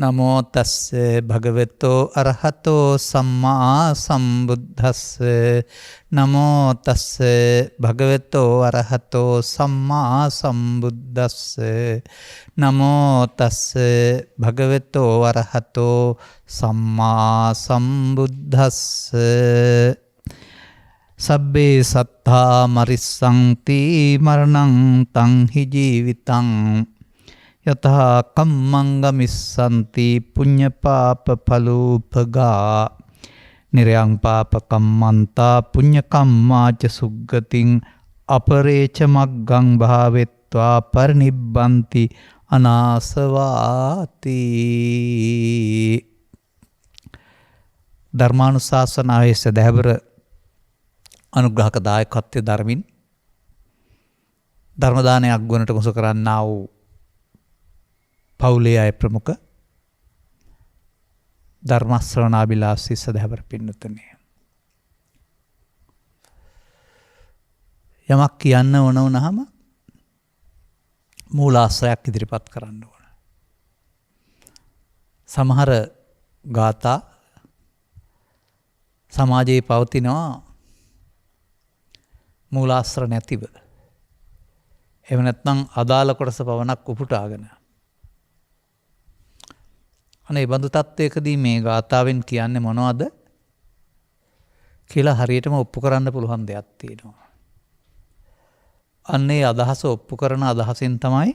නමෝ තස්ස භගවතෝ අරහතෝ සම්මා සම්බුද්දස්ස නමෝ තස්ස භගවතෝ අරහතෝ සම්මා සම්බුද්දස්ස නමෝ තස්ස භගවතෝ අරහතෝ සම්මා සම්බුද්දස්ස සබ්බේ සත්තා මරිස්සන්ති මරණං තං හි ජීවිතං යතහා කම්මංගමිස්සන්ති පුඤ්ඤපාප ඵලූපගා නිරයං පාප කම්මන්තා පුඤ්ඤ කම්මාච සුග්ගතින් අපරේච මග්ගං භාවෙත්වා පරිනිබ්බන්ති අනාසවාති. ධර්මානුශාසනාවේ සදහැවර අනුග්‍රහක දායකත්වයේ ධර්මින් ධර්ම දානයක් ගුණට මුසු කරන්නා වූ පවුලේ අය ප්‍රමුඛ ධර්ම ශ්‍රවණාබිලාසී සදහැවර පින්නතුනි, යමක් කියන්න ඕන වුණාම මූලාශ්‍රයක් ඉදිරිපත් කරන්න ඕන. සමහර ගාථා සමාජයේ පවතිනවා මූලාශ්‍ර නැතිව. එහෙම නැත්නම් අදාළ කොටස පවණක් උපුටාගෙන. අනේ බඳු තත්වයකදී මේ ගාථාවෙන් කියන්නේ මොනවද කියලා හරියටම ඔප්පු කරන්න පුළුවන් දෙයක් තියෙනවා. අන්නේ අදහස ඔප්පු කරන අදහසින් තමයි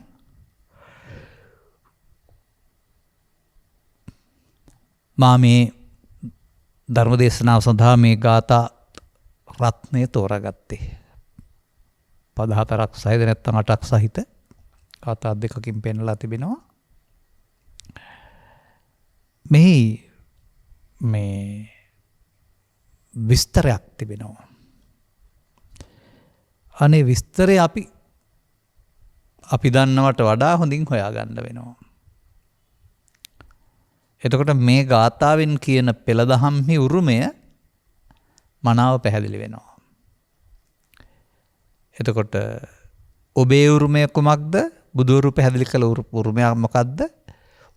මා මේ ධර්ම දේශනාව සඳහා මේ ගාථා රත්නය තෝරාගත්තේ. පද 4ක් සහිත නැත්නම් 8ක් සහිත ගාථා දෙකකින් පෙන්වලා තිබෙනවා. මෙහි මේ විස්තරයක් තිබෙනවා. අනේ විස්තරය අපි දන්නවට වඩා හොඳින් හොයාගන්න වෙනවා. එතකොට මේ ගාථාවෙන් කියන පෙළදහම්හි උරුමය මනාව පැහැදිලි වෙනවා. එතකොට ඔබේ උරුමය කුමක්ද? බුදුවරු පැහැදිලි කළ උරුමයක් මොකක්ද?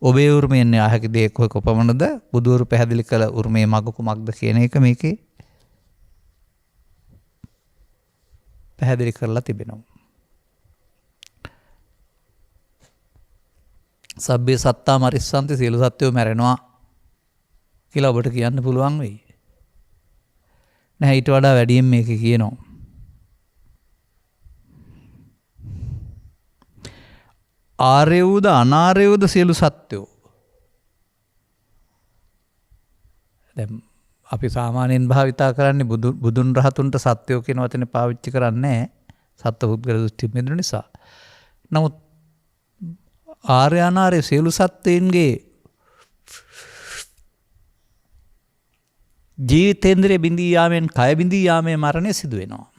ඔබේ උරුමයෙන් ආහැකි දේ කොපමණද? බුදුවරු පැහැදිලි කළ උරුමයේ මඟ කුමක්ද කියන එක මේකේ පැහැදිලි කරලා තිබෙනවා. සබ්බේ සත්තා මරිස්සන්ති, සියලු සත්වයෝ මැරෙනවා කියලා ඔබට කියන්න පුළුවන් වෙයි. නැහැ, ඊට වඩා වැඩියෙන් මේක කියනවා. ආර්ය වූද අනාර්ය වූද සියලු සත්වයෝ. දැන් අපි සාමාන්‍යයෙන් භාවිතා කරන්නේ බුදුන් රහතුන්ට සත්වයෝ කියන වචනේ පාවිච්චි කරන්නේ නැහැ. සත්පුද්ගල දෘෂ්ටි මිදුණු නිසා. නමුත් ආර්ය අනාර්ය සියලු සත්වයන්ගේ ජීවිතේන්ද්‍රය බිඳී යාමෙන් කය බිඳී යාමේ මරණය සිදු වෙනවා.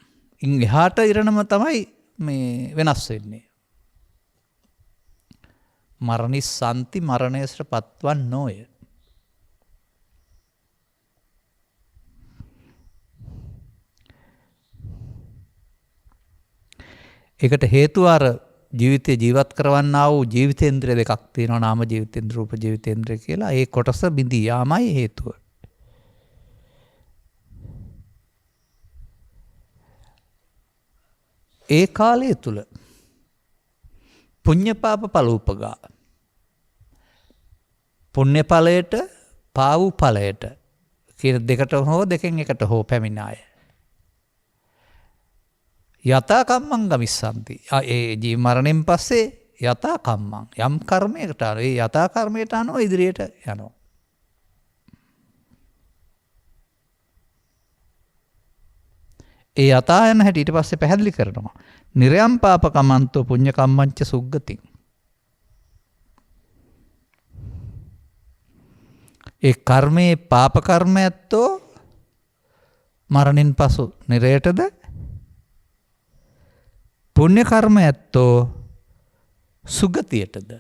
ඉන් එහාට ඉරණම තමයි මේ වෙනස් වෙන්නේ. මරණිස්සන්ති, මරණයට පත්වන්නෝය. ඒකට හේතුව අර ජීවිතය ජීවත් කරවන්නා වූ ජීවිතේන්ද්‍රය දෙකක් තියෙනවා. නාම ජීවිතේන්ද්‍ර, රූප ජීවිතේන්ද්‍රය කියලා. ඒ කොටස බිඳී යාමයි හේතුව. ඒ කාලය තුල පුඤ්ඤ පාප ඵලූපගා, පුණ්‍ය ඵලයට පාවු ඵලයට කියන දෙකට හෝ දෙකෙන් එකට හෝ පැමිණ අය යතා කම්මං ගමිස්සන්ති. ඒ ජී මරණයෙන් පස්සේ යතා කම්මං යම් කර්මයකට අනුව ඒ යතා කර්මයට අනුව ඉදිරියට යනවා. ඒ යතා යන හැටි ඊට පස්සේ පැහැදිලි කරනවා. නිරයම් පාප කමන්තෝ පුඤ්ඤ කම්මංච සුග්ගතින්. ඒ කර්මයේ පාප කර්ම ඇත්තෝ මරණින් පසු නිරයටද, පුණ්‍ය කර්ම ඇත්තෝ සුගතියටද.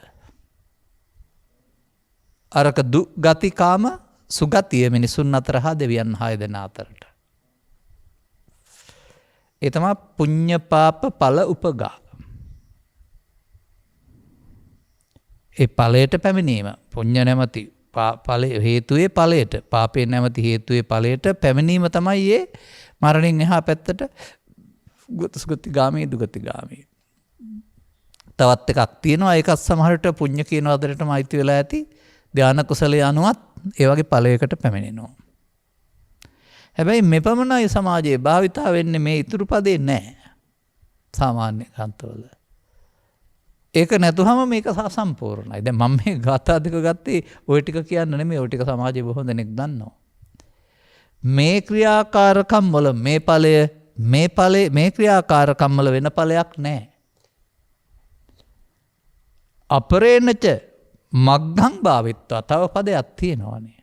අරක දුගතිකාම සුගතිය මිනිසුන් අතර හා දෙවියන් 6 දෙනා අතරට. ඒ තමයි පුඤ්ඤ පාප ඵල උපගා. ඒ ඵලයට පැමිණීම පුඤ්ඤ නැමැති ඵල හේතුයේ ඵලයට පාපේ නැමැති හේතුයේ ඵලයට පැමිණීම තමයි ඒ මරණින් එහා පැත්තට සුගතිගාමී දුගතිගාමී. තවත් එකක් තියෙනවා ඒකත් සමහරට පුඤ්ඤ කියන වදනටම අයිති වෙලා ඇති ධානා කුසලයේ අනුවත් ඒ වගේ ඵලයකට පැමිණෙනවා. හැබැයි මෙපමණයි සමාජයේ භාවිතා වෙන්නේ මේ ඉතුරු පදේ නැහැ. සාමාන්‍ය ග්‍රන්ථවල. ඒක නැතුවම මේක සම්පූර්ණයි. දැන් මම මේ ගාථා දෙක ගත්තේ ওই ටික කියන්න නෙමෙයි. ওই ටික සමාජයේ බොහෝ දෙනෙක් දන්නවා. මේ ක්‍රියාකාරකම් වල මේ ක්‍රියාකාරකම් වල වෙන ඵලයක් නැහැ. අපරේණච මග්ගං භාවිත්වා තව පදයක් තියෙනවානේ.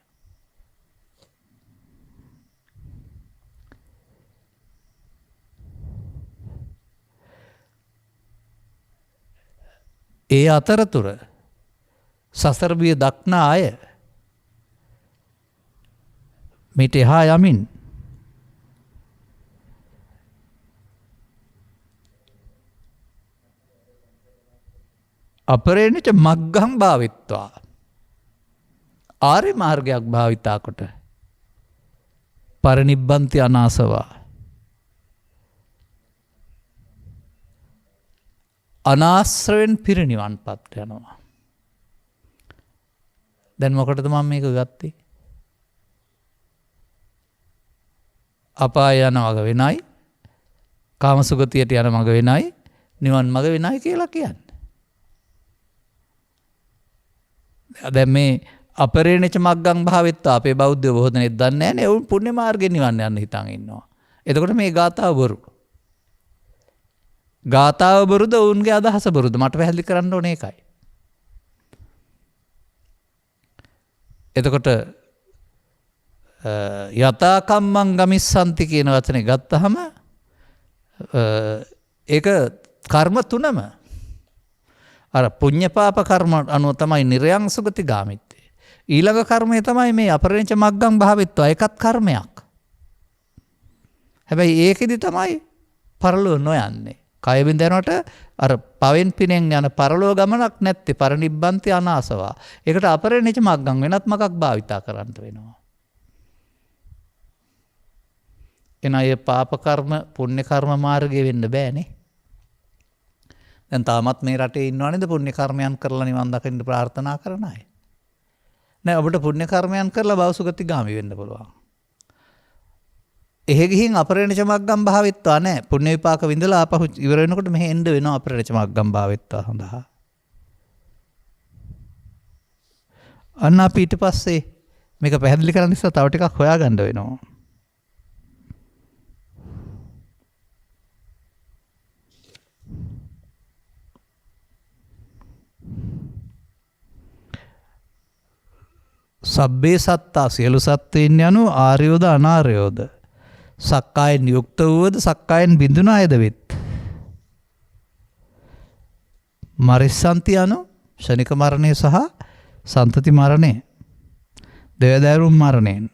ඒ අතරතුර සසර බිය දක්නා අය මිට එහා යමින් අපරේණච මග්ගං භාවිත්වා ආර්ය මාර්ගයක් භාවිතා කොට පරිනිබ්බන්ති අනාසවා අනාශ්‍රයෙන් පිරිනිවන් පත් යනවා. දැන් මොකටද මම මේක ගත්තේ? අපාය යන මග වෙනයි, කාමසුගතියට යන මග වෙනයි, නිවන් මග වෙනයි කියලා කියන්නේ. දැන් මේ අපරේණච මග්ගං භාවිත්වා අපේ බෞද්ධයෝ බොහෝ දෙනෙක් දන්නේ නැහැ නේ. උන් පුණ්‍ය මාර්ගෙන් නිවන් යන්න හිතන් ඉන්නවා. එතකොට මේ ගාථාව බොරු. ගාථාව බොරුද ඔවුන්ගේ අදහස බොරුද? මට පැහැදිලි කරන්න ඕනේ ඒකයි. එතකොට යතා කම්මං ගමිස්සන්ති කියන වචනේ ගත්තහම ඒක කර්ම තුනම අර පුඤ්ඤ පාප කර්ම අනුව තමයි නිර්යං සුගති ගාමිත්තේ. ඊළඟ කර්මය තමයි මේ අපරේණච මග්ගං භාවිත්වා. ඒකත් කර්මයක්. හැබැයි ඒකෙදි තමයි පරලෝ නොයන්නේ. කය බින්දනට අර පවෙන් පිනෙන් යන පරලෝ ගමනක් නැත්තේ පරිනිබ්බන්ති අනාසවා. ඒකට අපරේණච මග්ගං වෙනත් මගක් භාවිතා කරන්න වෙනවා. එනය පාප කර්ම පුණ්‍ය කර්ම මාර්ගය වෙන්න බෑනේ. දැන් තාමත් මේ රටේ ඉන්නව නේද පුණ්‍ය කර්මයන් කරලා නිවන් දකින්න ප්‍රාර්ථනා කරන අය. නෑ ඔබට පුණ්‍ය කර්මයන් කරලා භවසුගතිගාමි වෙන්න පුළුවන්. එහෙ ගිහින් අපරේණච මග්ගම් භාවිත්වා නෑ. පුණ්‍ය විපාක විඳලා ආපහු ඉවර වෙනකොට මෙහෙ එන්න වෙනවා අපරේණච මග්ගම් භාවිත්වා සඳහා. අන්න අපි ඊට පස්සේ මේක පැහැදිලි කරන්න ඉස්සෙල්ලා තව ටිකක් හොයාගන්න වෙනවා. සබ්බේ සත්තා සියලු සත්වයින් යනු ආර්යෝද අනාර්යෝද සක්කායෙන් යුක්ත වූවද සක්කායෙන් බිඳුන අයද වෙත්. මරිස්සන්ති යනු ෂණික මරණය සහ සන්තති මරණය දෙවදෑරුම් මරණයෙන්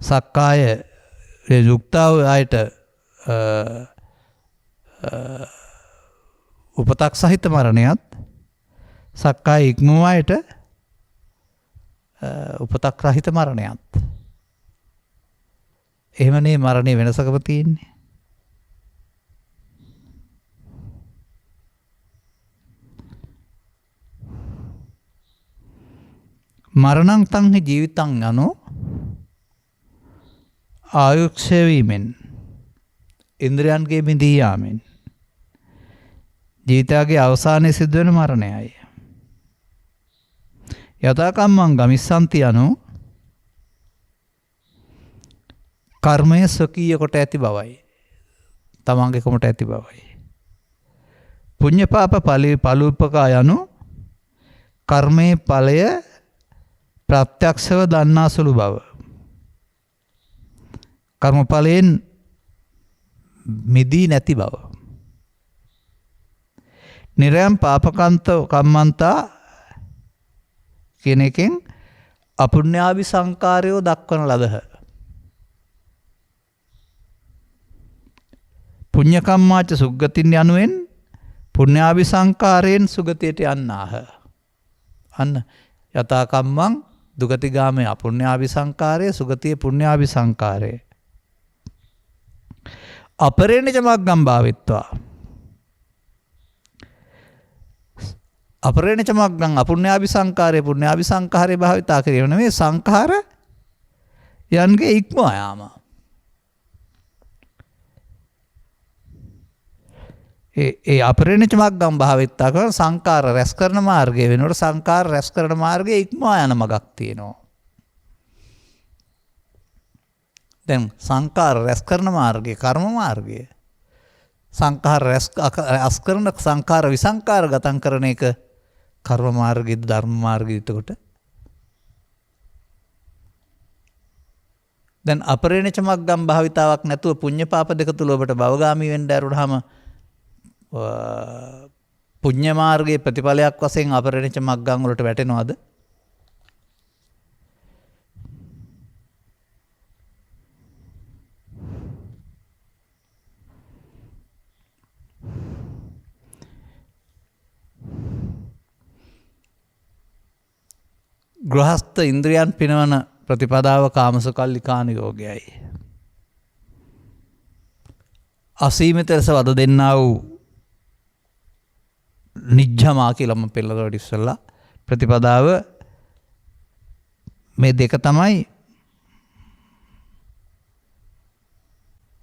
සක්කාය යුක්තාව අයට උපතක් සහිත මරණයත් සක්කාය ඉක්මව අයට උපතක් රහිත මරණයත්. එහෙමනේ මරණය වෙනසකම තියෙන්නේ. මරණං තංහි ජීවිතං යනු ආයුක්ෂය වීමෙන් ඉන්ද්‍රයන්ගේ බිඳී යාමෙන් ජීවිතයේ අවසානයේ සිදුවෙන මරණයයි. යතා කම්මං ගමිස්සන්ති යනු කර්මය ස්වකීය කොට ඇති බවයි. තමන්ගේ කොමට ඇති බවයි. පුඤ්ඤ පාප පලූපකා යනු කර්මයේ ඵලය ප්‍රත්‍යක්ෂව දන්නාසුළු බව. කර්මඵලයෙන් මිදී නැති බව. නිරයම් පාපකන්ත කම්මන්තා කියන එකෙන් අපුණ්‍යාවි සංකාරයෝ දක්වන ලදහ. පුඤ්ඤ කම්මාච සුග්ගතින් යනුවෙන් පුඤ්ඤාභි සංකාරයෙන් සුගතියට යන්නාහ. අන්න යතා කම්මං දුගතිගාමී අපුඤ්ඤාභි සංකාරය සුගතිය පුඤ්ඤාභි සංකාරය. අපරේණච මග්ගම් භාවිත්වා. අපරේණච මග්ගම් අපුඤ්ඤාභි සංකාරය පුඤ්ඤාභි සංකාරය භාවිතා කිරීම නෙමෙයි සංඛාර යන්ගේ ඉක්මවා යාම. ඒ අපරේණච මග්ගම් භාවිතා කරන සංඛාර රැස් කරන මාර්ගය වෙනකොට සංඛාර රැස් කරන මාර්ගයේ ඉක්මවා යන මගක් තියෙනවා. දැන් සංඛාර රැස් කරන මාර්ගය කර්ම මාර්ගය. සංඛාර රැස් කරන සංඛාර විසංඛාර ගතන් කරන එක කර්ම මාර්ගයේද ධර්ම මාර්ගයේද? එතකොට දැන් අපරේණච මග්ගම් භාවිතාවක් නැතුව පුඤ්ඤ පාප දෙක තුල ඔබට භවගාමී වෙන්න ඇරුණාම පුඤ්ඤ මාර්ගයේ ප්‍රතිඵලයක් වශයෙන් අපරේණච මග්ගම් වලට වැටෙනවද? ගෘහස්ත ඉන්ද්‍රියන් පිනවන ප්‍රතිපදාව කාමසුකල්ලිකාන යෝගයයි. අසීමිත ලෙස වද දෙන්නා වූ නිජ්ජමා කියලා මම පෙළවලට ඉස්සෙල්ලා ප්‍රතිපදාව මේ දෙක තමයි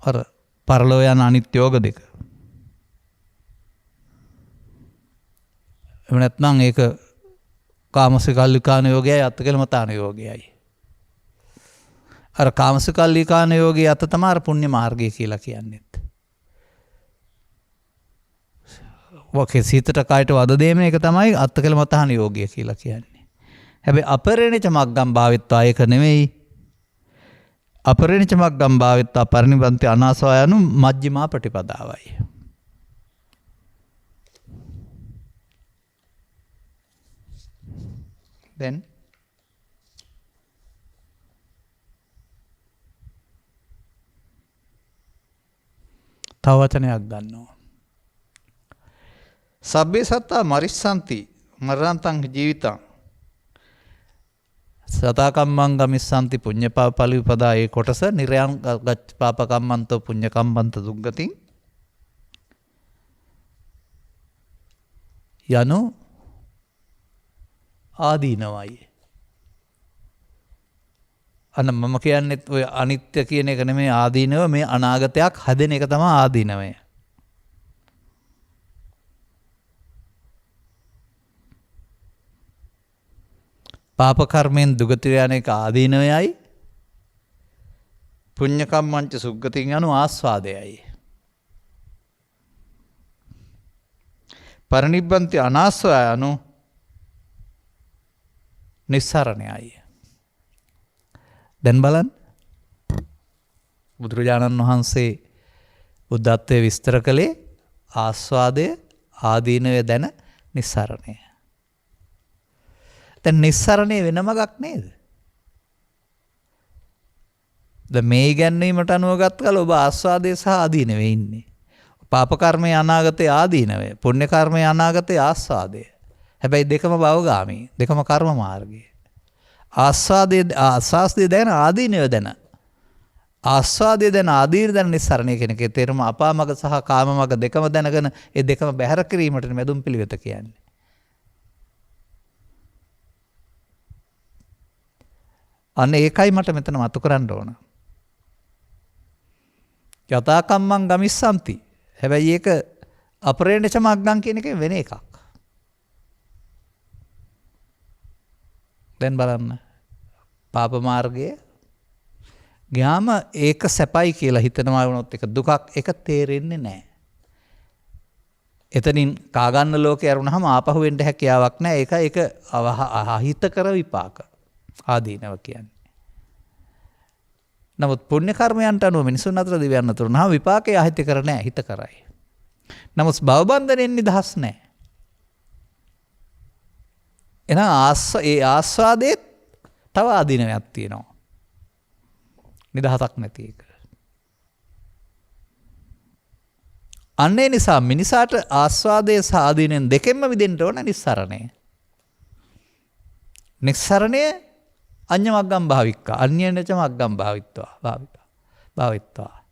අර පරලෝ යන අනිත්‍ය යෝග දෙක. එහෙම නැත්නම් ඒක කාමසුකල්ලිකාන යෝගයයි අත්කලමතාන යෝගයයි. අර කාමසුකල්ලිකාන යෝගයේ අත තමයි අර පුණ්‍ය මාර්ගය කියලා කියන්නේත්. වකේ සිතට කයට වද දෙීම එක තමයි අත්කලමතාන යෝගය කියලා කියන්නේ. හැබැයි අපරේණච මග්ගම් භාවිත්වා ඒක නෙමෙයි. අපරේණච මග්ගම් භාවිත්වා පරිනිබ්බන්ති අනාසවා යනු මජ්ක්‍ධිමා ප්‍රතිපදාවයි. then තව වචනයක් ගන්නවා. සබ්බේ සත්තා මරිස්සanti මරණතං ජීවිතං සතා කම්මං ගමිස්සanti පුඤ්ඤ පාප පලිවිපදා ඒ කොටස නිරයන් ගච්ඡ පාප කම්මන්තෝ පුඤ්ඤ කම්මන්ත දුග්ගතින් යනු ආදීනවයි. අන්න මම කියන්නෙත් ඔය අනිත්‍ය කියන එක නෙමෙයි ආදීනව, මේ අනාගතයක් හදන එක තමයි ආදීනවය. පාප කර්මෙන් දුගතිය යන එක ආදීනවයයි, පුඤ්ඤ කම්මංච සුග්ගතින් යනු ආස්වාදයයි. පරිනිබ්බන්ති අනාස්වා යනු නිස්සරණයයි. දැන් බලන්න බුදුරජාණන් වහන්සේ බුද්ධත්වයේ විස්තර කළේ ආස්වාදය ආදීනවය දැන නිස්සරණය. දැන් නිස්සරණය වෙන මගක් නේද? දැන් මේ ඉගැන්වීමට අනුව ගත්තකල ඔබ ආස්වාදයේ සහ ආදීනවේ ඉන්නේ. පාප කර්මයේ අනාගතයේ ආදීනවය, පුණ්‍ය කර්මයේ අනාගතයේ ආස්වාදය. හැබැයි දෙකම භවගාමී, දෙකම කර්ම මාර්ගය. ආස්වාදයේ දැන ආදීනවය දැන. ආස්වාදයේ දැන ආදීන දැන නිස්සරණය කියන එකේ තේරුම අපාමග සහ කාමමග දෙකම දැනගෙන ඒ දෙකම බැහැර කිරීමට මෙදුම් පිළිවෙත කියන්නේ. අන්න ඒකයි මට මෙතන මතු කරන්න ඕන. යතා කම්මං ගමිස්සanti. හැබැයි ඒක අපරේණච මග්ගම් කියන එකේ වෙන එකක්. දැන් බලන්න. පාප මාර්ගයේ ගියාම ඒක සැපයි කියලා හිතනවා වුණොත් ඒක දුකක්, ඒක තේරෙන්නේ නැහැ. එතනින් කාගන්න ලෝකේ අරුණාම ආපහු වෙන්න හැකියාවක් නැහැ. ඒක අහිතකර විපාක. ආදීනව කියන්නේ. නමුත් පුණ්‍ය කර්මයන්ට අනුව මිනිසුන් අතර දිවයන් අතර නම් විපාකයේ අහිතකර නැහැ, හිත කරයි. නමුත් භවබන්ධනෙන් නිදහස් නැහැ. එහෙනම් ඒ ආස්වාදයේ තව ආදීනයක් තියෙනවා. නිදහසක් නැති එක. අන්නේ නිසා මිනිසාට ආස්වාදයේ සහ ආදීනෙන් දෙකෙන්ම මිදෙන්න ඕන නිස්සරණය. නිස්සරණය අඤ්ඤමග්ගම් භාවික්කා අන්‍යනච මග්ගම් භාවිත්වා.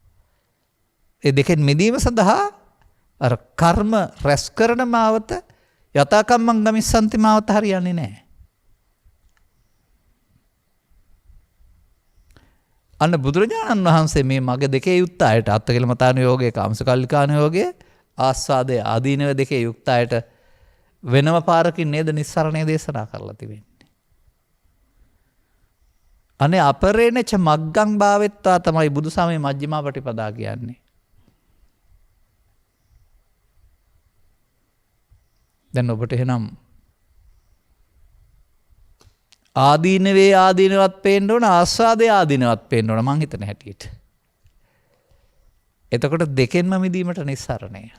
ඒ දෙකෙන් මිදීම සඳහා අර කර්ම රැස් කරන මාවත යථා කම්මං ගමිස්සන්ති මාවත හරියන්නේ නැහැ. අන්න බුදුරජාණන් වහන්සේ මේ මග දෙකේ යුක්ත අයට අත්තිකිලමතාන යෝගයේ කාමසුකල්ලිකාන යෝගයේ ආස්වාදයේ ආදීනව දෙකේ යුක්ත අයට වෙනම පාරකින් නේද නිස්සරණය දේශනා කරලා තිබෙන්නේ. අනේ අපරේණච මග්ගං භාවෙත්වා තමයි බුදු සමයේ මජ්ක්‍ධිමා පටිපදා කියන්නේ. දැන් ඔබට එහෙනම් ආදීනවේ ආදීනවත් පේන්න ඕන ආස්වාදයේ ආදීනවත් පේන්න ඕන මං හිතන හැටියට. එතකොට දෙකෙන්ම මිදීමට නිස්සරණය.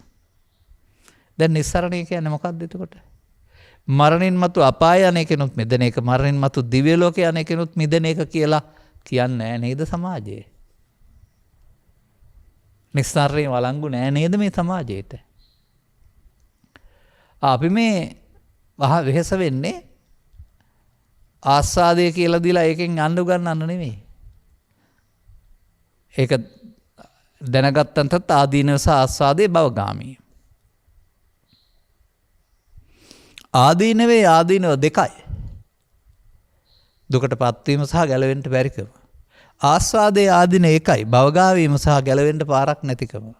දැන් නිස්සරණය කියන්නේ මොකක්ද එතකොට? මරණින් මතු අපාය යන කෙනුත් මිදෙන එක, මරණින් මතු දිව්‍ය ලෝකේ යන කෙනුත් මිදෙන එක කියලා කියන්නේ නේද සමාජයේ? නිස්සරණේ වළංගු නෑ නේද මේ සමාජයේට? අපි මේ වෙහෙස වෙන්නේ ආස්වාදය කියලා දීලා ඒකෙන් යන්න ගන්නන්න නෙමෙයි. ඒක දැනගත්තන්ටත් ආදීනව සහ ආස්වාදයේ භවගාමී. ආදීනවේ ආදීනව දෙකයි. දුකට පත්වීම සහ ගැලවෙන්න බැරිකම. ආස්වාදයේ ආදීන එකයි. භවගාමීම සහ ගැලවෙන්න පාරක් නැතිකම.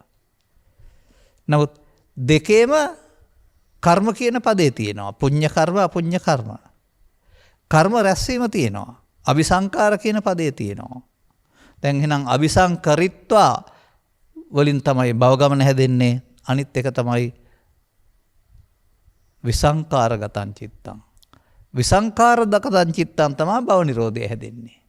නමුත් දෙකේම කර්ම කියන පදේ තියෙනවා. පුඤ්ඤ කර්ම අපුඤ්ඤ කර්ම. කර්ම රැස්වීම තියෙනවා. අபிසංකාර කියන පදේ තියෙනවා. දැන් එහෙනම් අபிසංකරිත්වා වලින් තමයි භවගමන හැදෙන්නේ. අනිත් එක තමයි විසංකාරගතං චිත්තං. විසංකාරගතං චිත්තං තමයි භව නිරෝධය හැදෙන්නේ.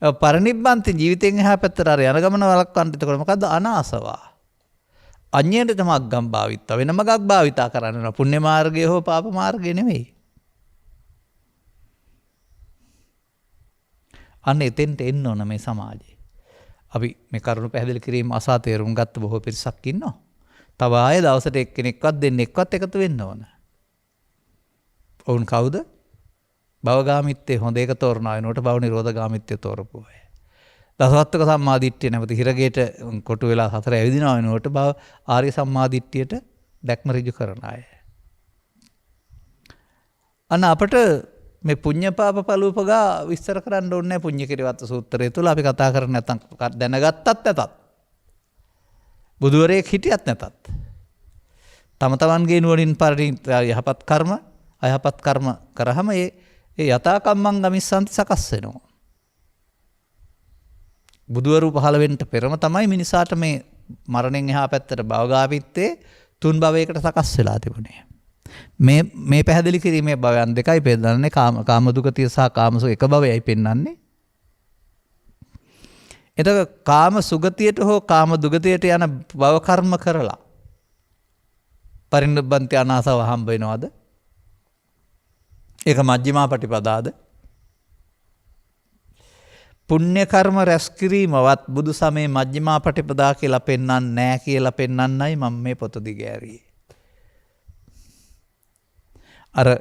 පරිනිබ්බන්ති ජීවිතෙන් එහා පැත්තට අර යන ගමන වළක්වන්න එතකොට මොකද්ද? අනාසවා. අඤ්ඤයට තමග්ගම් භාවිත්වා වෙන මගක් භාවිතා කරන්න ඕන. පුණ්‍ය මාර්ගය හෝ පාප මාර්ගය නෙමෙයි. අන්න එතෙන්ට එන්න ඕන මේ සමාජයේ. අපි මේ කරුණු පැහැදිලි කිරීම අසා තේරුම් ගත්ත බොහෝ පිරිසක් ඉන්නවා. තව ආයේ දවසට එක්කෙනෙක්වත් දෙන්නෙක්වත් එකතු වෙන්න ඕන. ඔවුන් කවුද? භවගාමිත්වයේ හොඳ එක තෝරනවා වෙනකොට භව නිරෝධගාමිත්වය තෝරපු අය. දසවත්තක සම්මාදිට්ඨිය නැවත හිරගේට කොටු වෙලා හතර ඇවිදිනවා වෙනකොට භව ආර්ය සම්මාදිට්ඨියට දැක්ම ඍජු කරන අය. අන්න අපට මේ පුඤ්ඤ පාප පළූපගා විස්තර කරන්න ඕනේ නැහැ පුඤ්ඤ කිරිවත්ත සූත්‍රය තුල අපි කතා කරන්නේ නැත්නම් දැනගත්තත් නැතත් බුදුවරයෙක් හිටියත් නැතත් තම තමන්ගේ නුවණින් යහපත් කර්ම අයහපත් කර්ම කරාම ඒ යථා කම්මං ගමිස්සන්ති සකස් වෙනවා. බුදුවරු පහළ වෙන්න පෙරම තමයි මිනිසාට මේ මරණයෙන් එහා පැත්තට භවගාමිත්වයේ තුන් භවයකට සකස් වෙලා තිබුණේ. මේ පැහැදිලි කිරීමේ භවයන් දෙකයි පෙන්නන්නේ. කාම දුගතිය සහ කාමසු එක භවයයි පෙන්නන්නේ. එතකොට කාම සුගතියට හෝ කාම දුගතියට යන භව කර්ම කරලා පරිනිබ්බන්ති අනාසව හම්බ වෙනවද? ඒක මජ්ක්‍ධිමා පටිපදාද? පුණ්‍ය කර්ම රැස් කිරීමවත් බුදු සමයේ මජ්ක්‍ධිමා පටිපදා කියලා පෙන්වන්නේ නැහැ කියලා පෙන්වන්නයි මම මේ පොත දිගෑරියේ. අර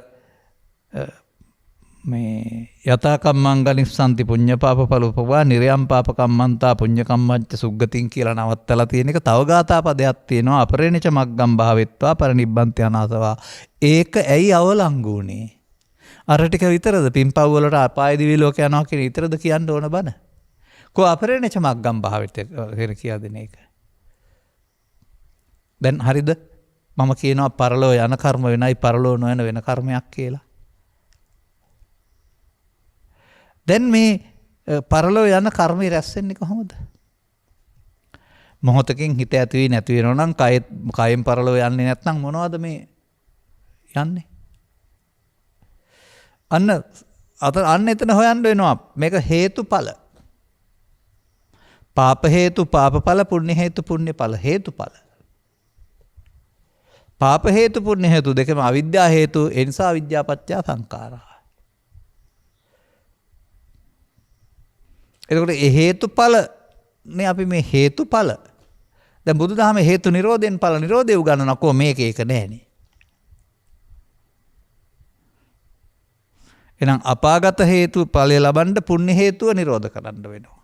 මේ යථා කම්මං ගනිස්සන්ති පුඤ්ඤ පාප පලූපවා නිරයම් පාප කම්මන්තා පුඤ්ඤ කම්මච්ච සුග්ගතින් කියලා නවත්තලා තියෙන එක තව ගාථා පදයක් තියෙනවා. අපරේණච මග්ගම් භාවෙත්වා පරිනිබ්බන්ති අනාසවා. ඒක ඇයි අවලංගු වුනේ? අර ටික විතරද පින්පව් වලට අපාය දිවි ලෝක යනවා කියන විතරද කියන්න ඕන බන? කො අපරේණච මග්ගම් භාවෙත් කියන කියා දෙන එක. දැන් හරිද? මම කියනවා පරලෝ යන කර්ම වෙනයි පරලෝ නොයන වෙන කර්මයක් කියලා. දැන් මේ පරලෝ යන කර්මය රැස් වෙන්නේ කොහොමද? මොහොතකින් හිත ඇති වී නැති වෙනවා නම් කයෙන් පරලෝ යන්නේ නැත්නම් මොනවද මේ යන්නේ? අන්න එතන හොයන්න වෙනවා. මේක හේතුඵල. පාප හේතු පාපඵල, පුණ්‍ය හේතු පුණ්‍යඵල. හේතුඵල. පාප හේතු පුණ්‍ය හේතු දෙකම අවිද්‍යා හේතු. ඒ නිසා අවිද්‍යා පත්‍ය සංඛාරා. එතකොට ඒ හේතුඵල නේ අපි මේ හේතුඵල දැන් බුදුදහමේ හේතු නිරෝධයෙන් ඵල නිරෝධය උගන්වනකෝ මේක ඒක නෑනේ. එහෙනම් අපාගත හේතු ඵලය ලබන්න පුණ්‍ය හේතුව නිරෝධ කරන්න වෙනවා.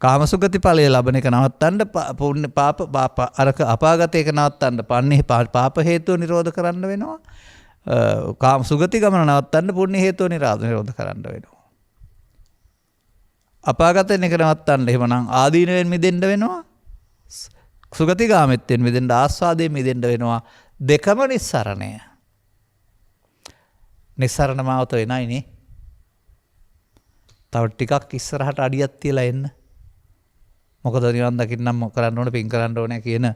කාමසුගති ඵලය ලබන එක නවත්තන්න පුණ්‍ය පාප අරක අපාගත එක නවත්තන්න පන්නේ පාප හේතුව නිරෝධ කරන්න වෙනවා. කාමසුගති ගමන නවත්තන්න පුණ්‍ය හේතුව නිරෝධ කරන්න වෙනවා. අපාගතෙන් එක නවත්තන්න එහෙමනම් ආදීනවෙන් මිදෙන්න වෙනවා. සුගතිගාමීත්වයෙන් මිදෙන්න ආස්වාදයෙන් මිදෙන්න වෙනවා. දෙකම නිස්සරණය. නිස්සරණ මාවත වෙනයි නේ. තව ටිකක් ඉස්සරහට අඩියක් තියලා එන්න. මොකද නිවන් දකින්නම් කරන්න ඕනේ පින් කරන්න ඕනේ කියන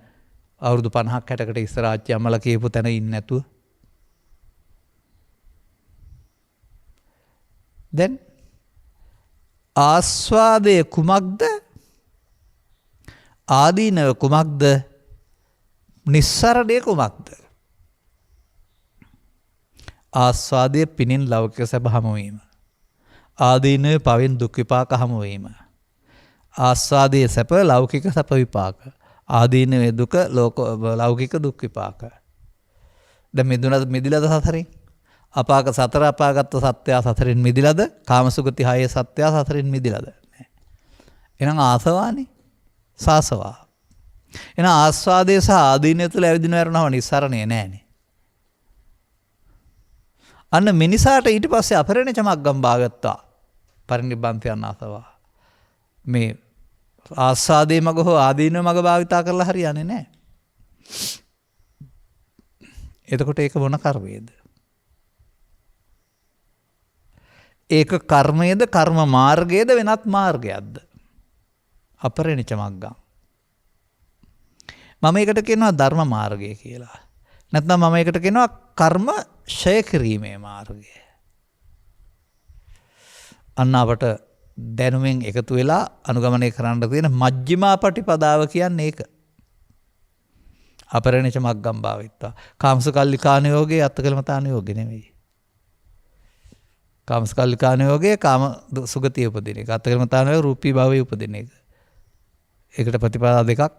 අවුරුදු 50ක් 60කට ඉස්සර ආච්චි අම්මලා කියපු තැන ඉන්නේ නැතුව. දැන් ආස්වාදයේ කුමක්ද? ආදීනව කුමක්ද? නිස්සරණය කුමක්ද? ආස්වාදයේ පිනින් ලෞකික සැප හමු වීම. ආදීනවේ පවෙන් දුක් විපාක හමු වීම. ආස්වාදයේ සැප ලෞකික සැප විපාක. ආදීනවේ දුක ලෞකික දුක් විපාක. දැන් මිදිලාද සසරින්? අපාක සතර අපාගත සත්‍යය සසරින් මිදිලාද? කාමසුගති හයේ සත්‍යය සසරින් මිදිලාද? නෑ. එහෙනම් ආසවානේ. සාසවා. එහෙනම් ආස්වාදයේ සහ ආදීනය තුළ ඇවිදින වරනව නිස්සරණේ නෑනේ. අන්න මිනිසාට ඊට පස්සේ අපරණච මග්ගම් බාගත්තා. පරිනිබ්බන්ත යන ආසවා. මේ ආස්වාදයේ මග හෝ ආදීනව මග භාවිතා කරලා හරියන්නේ නැහැ. එතකොට ඒක මොන කර්මයේද? ඒක කර්මයේද කර්ම මාර්ගයේද වෙනත් මාර්ගයක්ද? අපරණච මග්ගම්. මම ඒකට කියනවා ධර්ම මාර්ගය කියලා. නැත්නම් මම ඒකට කියනවා කර්ම ක්ෂය කිරීමේ මාර්ගය. අන්න අපට දැනුමෙන් එකතු වෙලා අනුගමනය කරන්න තියෙන මජ්ක්‍ධිමා පටිපදාව කියන්නේ ඒක. අපරණච මග්ගම් භාවිත්වා. කාමසුකල්ලිකාන යෝගේ අත්තකලමතාන යෝගේ නෙමෙයි. කාමසුකල්ලිකාන යෝගේ කාම සුගතිය උපදින එක. අත්තකලමතාන යෝගේ රූපී භවයේ උපදින එක. ඒකට ප්‍රතිපදා දෙකක්.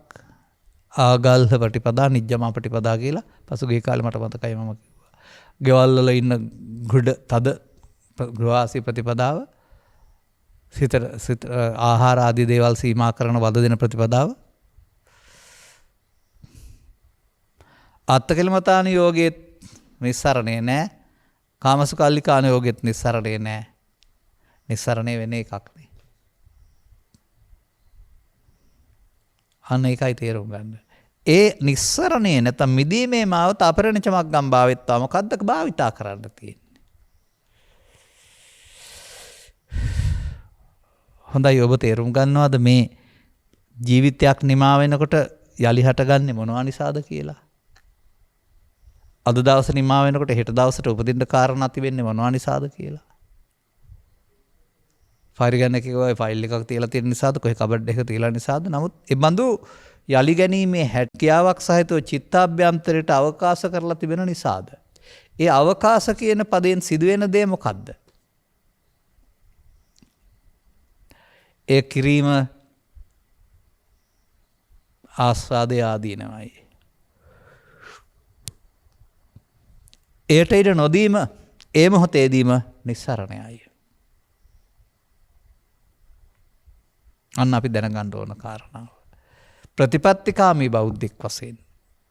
ආගල්හ පටිපදා නිජ්ජමා පටිපදා කියලා පසුගිය කාලේ මට මතකයි මම කිව්වා. ගෙවල් වල ඉන්න ගොඩ තද ගෘහවාසී ප්‍රතිපදාව සිත ආහාර ආදී දේවල් සීමා කරන වද දෙන ප්‍රතිපදාව. අත්තකලමතාන යෝගයේ නිස්සරණේ නැහැ. කාමසුකල්ලිකාන යෝගෙත් නිස්සරණේ නැහැ. නිස්සරණේ වෙන එකක් නේ. අන්න ඒකයි තේරුම් ගන්න. ඒ නිස්සරණේ නැත්නම් මිදීමේ මාවත අපරණච මග්ගම් භාවිත්වා මොකද්ද භාවිතා කරන්න තියෙන්නේ? හොඳයි ඔබ තේරුම් ගන්නවද මේ ජීවිතයක් නිමා වෙනකොට යලි හටගන්නේ මොනවා නිසාද කියලා? අද දවසේ නිමා වෙනකොට හෙට දවසට උපදින්න කාරණා තිබෙන්නේ මොනවා නිසාද කියලා? ෆයිල් ගන්න එකේ ෆයිල් එකක් තියලා තියෙන නිසාද කොහේ කබඩ් එකක තියලා නිසාද? නමුත් ඒ බඳු යලි ගැනීමේ හැකියාවක් සහිතව චිත්තාභ්‍යන්තරයට අවකාශ කරලා තිබෙන නිසාද? ඒ අවකාශ කියන පදයෙන් සිදුවෙන දේ මොකද්ද? ඒ කිරීම ආස්වාදය ආදීනවයි. එයට ඉඩ නොදීම ඒ මොහොතේදීම නිස්සරණයයි. අන්න අපි දැනගන්න ඕන කාරණාව. ප්‍රතිපත්තිකාමී බෞද්ධෙක් වශයෙන්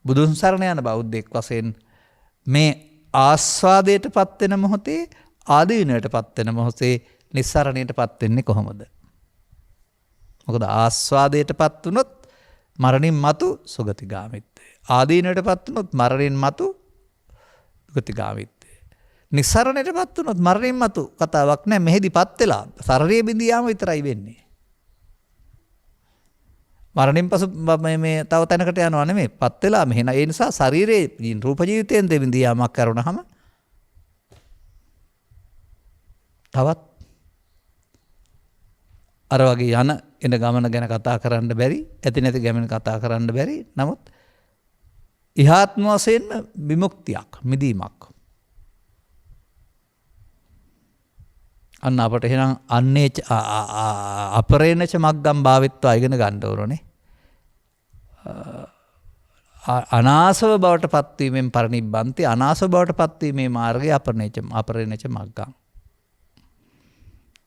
බුදුන් සරණ යන බෞද්ධෙක් වශයෙන් මේ ආස්වාදයට පත් වෙන මොහොතේ ආදීනයට පත් වෙන මොහොතේ නිස්සරණයට පත් වෙන්නේ කොහොමද? මොකද ආස්වාදයට පත් වුණොත් මරණින් මතු සුගතිගාමීත්වය. ආදීනයට පත් වුණොත් මරණින් මතු දුගතිගාමීත්වය. නිස්සරණයට පත් වුණොත් මරණින් මතු කතාවක් නැහැ. මෙහෙදි පත් වෙලා සරරිය බිඳියාම විතරයි වෙන්නේ. මරණින් පසු මේ තව තැනකට යනවා නෙමෙයි. පත් වෙලා මෙහෙන. ඒ නිසා ශරීරයේ රූප ජීවිතයෙන් දෙවිඳ යාමක් කරුණාම තවත් අර වගේ යන එන ගමන ගැන කතා කරන්න බැරි, ඇති නැති ගමන කතා කරන්න බැරි. නමුත් ඉහාත්ම වශයෙන්ම විමුක්තියක්, මිදීමක්. අන්න අපට එහෙනම් අන්නේ අපරේණච මග්ගම් භාවිත්වා ඉගෙන ගන්න ඕනේ. අනාසව බවට පත්වීමෙන් පරිනිබ්බන්ති අනාසව බවට පත්වීමේ මාර්ගය අපරිණච මග්ගං.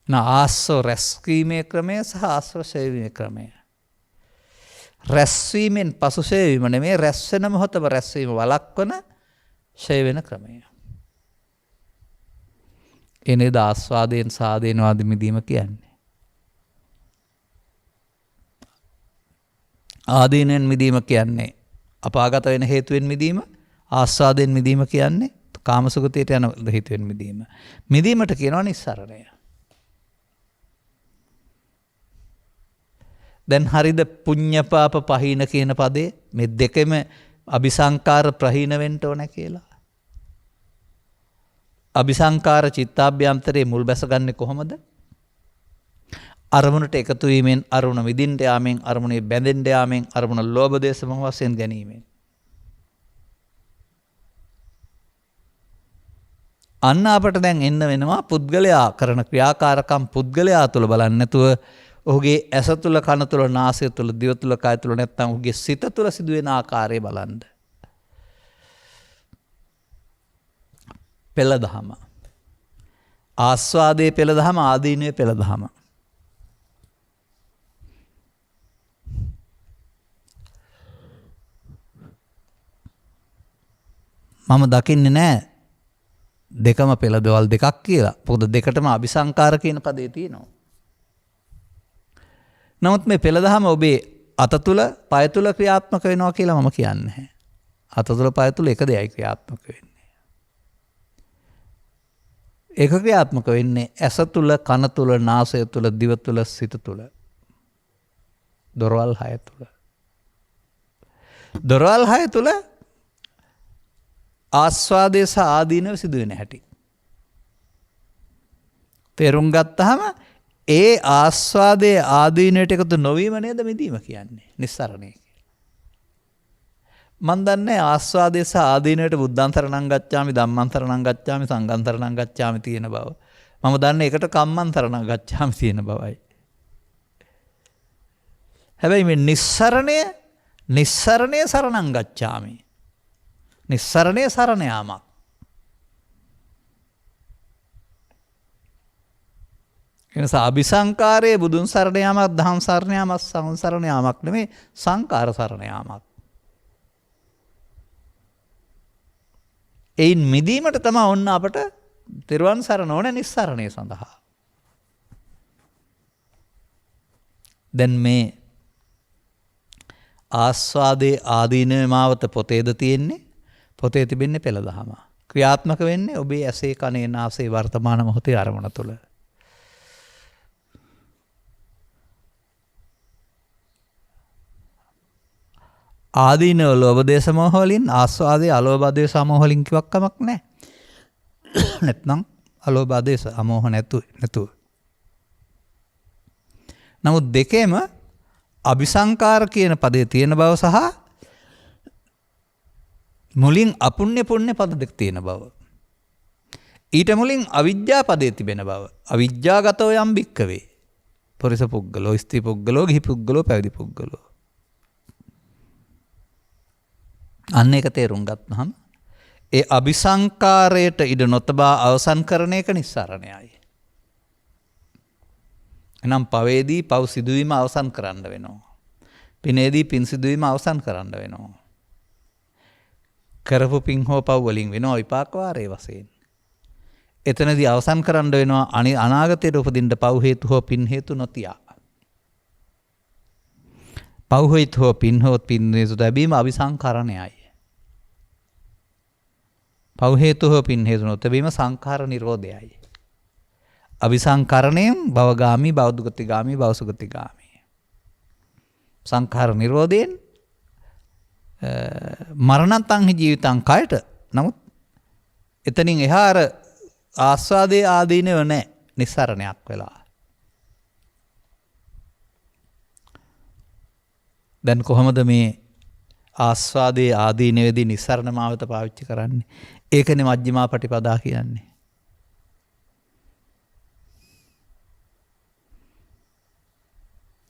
ආස්සෝ රැස්වීමේ ක්‍රමය සහ ආස්සෝ ක්ෂයවීමේ ක්‍රමය. රැස්වීමෙන් පසු ක්ෂයවීම නෙමේ රැස්වෙන මොහොතම රැස්වීම වළක්වන ක්ෂය වෙන ක්‍රමය. එනේද ආස්වාදයෙන් සාදේනවාද මිදීම කියන්නේ. ආදීනෙන් මිදීම කියන්නේ අපාගත වෙන හේතුවෙන් මිදීම. ආස්වාදයෙන් මිදීම කියන්නේ කාමසුගතියට යන හේතුවෙන් මිදීම. මිදීමට කියනවා නිස්සරණය. දැන් හරිද පුඤ්ඤපාප පහීන කියන පදේ මේ දෙකෙම අபிසංකාර ප්‍රහීන වෙන්න ඕන කියලා. අபிසංකාර චිත්තාභ්‍යන්තරයේ මුල් බැසගන්නේ කොහොමද? අරමුණට එකතු වීමෙන් අරමුණ විඳින්න යාමෙන් අරමුණේ බැඳෙන්න යාමෙන් අරමුණ ලෝභ දේශ මොහ වශයෙන් ගැනීමෙන්. අන්න අපට දැන් එන්න වෙනවා පුද්ගලයා කරන ක්‍රියාකාරකම් පුද්ගලයා තුළ බලන්නේ නැතුව ඔහුගේ ඇස තුළ කන තුළ නාසය තුළ දිව තුළ කය තුළ නැත්නම් ඔහුගේ සිත තුළ සිදුවෙන ආකාරය බලන්න. පෙළ දහම. ආස්වාදයේ පෙළ දහම ආදීනවේ පෙළ දහම. මම දකින්නේ නැහැ දෙකම පෙළ දවල් දෙකක් කියලා. මොකද දෙකටම අபிසංකාර කියන පදේ තියෙනවා. නමුත් මේ පෙළ දහම ඔබේ අත තුළ පය තුළ ක්‍රියාත්මක වෙනවා කියලා මම කියන්නේ නැහැ. අත තුළ පය තුළ එක දෙයයි ක්‍රියාත්මක වෙන්නේ. ඒක ක්‍රියාත්මක වෙන්නේ ඇස තුළ කන තුළ නාසය තුළ දිව තුළ සිත තුළ. දොරවල් 6 තුළ. දොරවල් 6 තුළ ආස්වාදයේ සහ ආදීනව සිදුවෙන හැටි. තේරුම් ගත්තාම ඒ ආස්වාදයේ ආදීනයට එකතු නොවීම නේද මිදීම කියන්නේ නිස්සරණය කියලා. මන් දන්නේ ආස්වාදයේ සහ ආදීනයට බුද්ධං සරණං ගච්ඡාමි ධම්මං සරණං ගච්ඡාමි සංඝං සරණං ගච්ඡාමි තියෙන බව. මම දන්නේ ඒකට කම්මං සරණං ගච්ඡාමි තියෙන බවයි. හැබැයි මේ නිස්සරණය සරණං ගච්ඡාමි. නිස්සරණය සරණ යාමක්. එනිසා අபிසංකාරයේ බුදුන් සරණ යාමක් දහම් සරණ යාමක් සංඝ සරණ යාමක් නෙමෙයි සංකාර සරණ යාමක්. එයින් මිදීමට තමයි ඔන්න අපට තෙරුවන් සරණ ඕන නිස්සරණය සඳහා. දැන් මේ ආස්වාදයේ ආදීනවේ මාවත පොතේද තියෙන්නේ? පොතේ තිබෙන්නේ පෙළ දහම. ක්‍රියාත්මක වෙන්නේ ඔබේ ඇසේ කනේ නාසයේ වර්තමාන මොහොතේ අරමුණ තුළ. ආදීනව ලෝභ දේශ මොහ වලින් ආස්වාදයේ අලෝභ දේශ අමෝහ වලින් කිවක් කමක් නැහැ. නැත්නම් අලෝභ දේශ අමෝහ නැතුව. නමුත් දෙකේම අபிසංකාර කියන පදේ තියෙන බව සහ මුලින් අපුණ්‍ය පුණ්‍ය පද දෙක තියෙන බව. ඊට මුලින් අවිජ්ජා පදේ තිබෙන බව. අවිජ්ජාගතෝ යම් භික්කවේ. පුරිස පුද්ගලෝ, ස්ත්‍රී පුද්ගලෝ, ගිහි පුද්ගලෝ, පැවිදි පුද්ගලෝ. අන්න ඒක තේරුම් ගත්තාම ඒ අபிසංකාරයට ඉඩ නොතබා අවසන් කරන එක නිස්සරණයයි. එනම් පවේදී පව් සිදුවීම අවසන් කරන්න වෙනවා. පිනේදී පින් සිදුවීම අවසන් කරන්න වෙනවා. කරපු පින් හෝ පව් වලින් වෙනවා විපාක වාරයේ වශයෙන්. එතනදී අවසන් කරන්න වෙනවා අනාගතයට උපදින්න පව් හේතු හෝ පින් හේතු නොතියා. පව් හේතු හෝ පින් හෝ පින් හේතු ලැබීම අபிසංකරණයයි. පව් හේතු හෝ පින් හේතු නොතැබීම සංඛාර නිරෝධයයි. අபிසංකරණයෙන් භවගාමී, භවදුගතිගාමී, භවසුගතිගාමී. සංඛාර නිරෝධයෙන් මරණතං ජීවිතං කයට. නමුත් එතනින් එහා අර ආස්වාදයේ ආදීනව නැහැ. නිස්සරණයක් වෙලා. දැන් කොහොමද මේ ආස්වාදයේ ආදීනවේදී නිස්සරණ මාවත පාවිච්චි කරන්නේ? ඒකනේ මජ්ක්‍ධිමා පටිපදා කියන්නේ.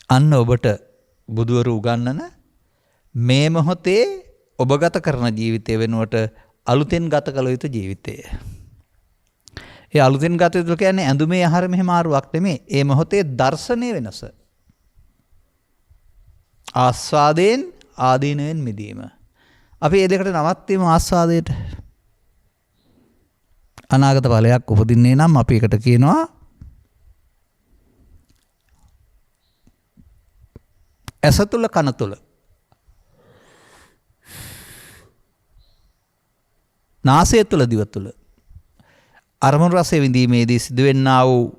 අන්න ඔබට බුදුවරු උගන්වන මේ මොහොතේ ඔබ ගත කරන ජීවිතය වෙනුවට අලුතෙන් ගත කළ යුතු ජීවිතය. ඒ අලුතෙන් ගත යුතු කියන්නේ ඇඳුමේ ආහාර මෙහෙම ආරුවක් නෙමෙයි. ඒ මොහොතේ දර්ශනීය වෙනස. ආස්වාදයෙන් ආදීනයෙන් මිදීම. අපි මේ දෙකට නවත්වීම ආස්වාදයට. අනාගත ඵලයක් උපදින්නේ නම් අපි එකට කියනවා ඇස තුල කන තුල නාසය තුල දිව තුල අරමුණු රසය විඳීමේදී සිදුවෙන්නා වූ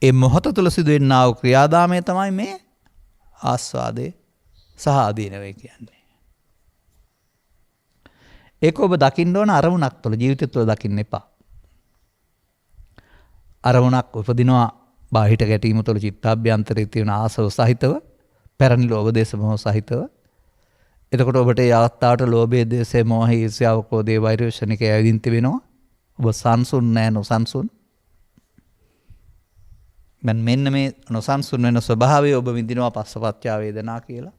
ඒ මොහොත තුල සිදුවෙන්නා වූ ක්‍රියාදාමය තමයි මේ ආස්වාදේ සහ ආදීනවය කියන්නේ. ඒක ඔබ දකින්න ඕන අරමුණක් තුළ ජීවිතය තුළ දකින්න එපා. අරමුණක් උපදිනවා බාහිර ගැටීම තුළ චිත්තාභ්‍යන්තරයේ තියෙන ආසව සහිතව පැරණි ලෝභ දේශ මොහ සහිතව. එතකොට ඔබට ඒ අවස්ථාවට ලෝභය දේශය මොහය ඊර්ෂ්‍යාව ක්‍රෝධය වෛරය ශනිකය ඇවිදින් තිබෙනවා. ඔබ සංසුන් නැහැ නොසන්සුන්. මෙන්න මේ නොසන්සුන් වෙන ස්වභාවය ඔබ විඳිනවා පස්සපච්චා වේදනා කියලා.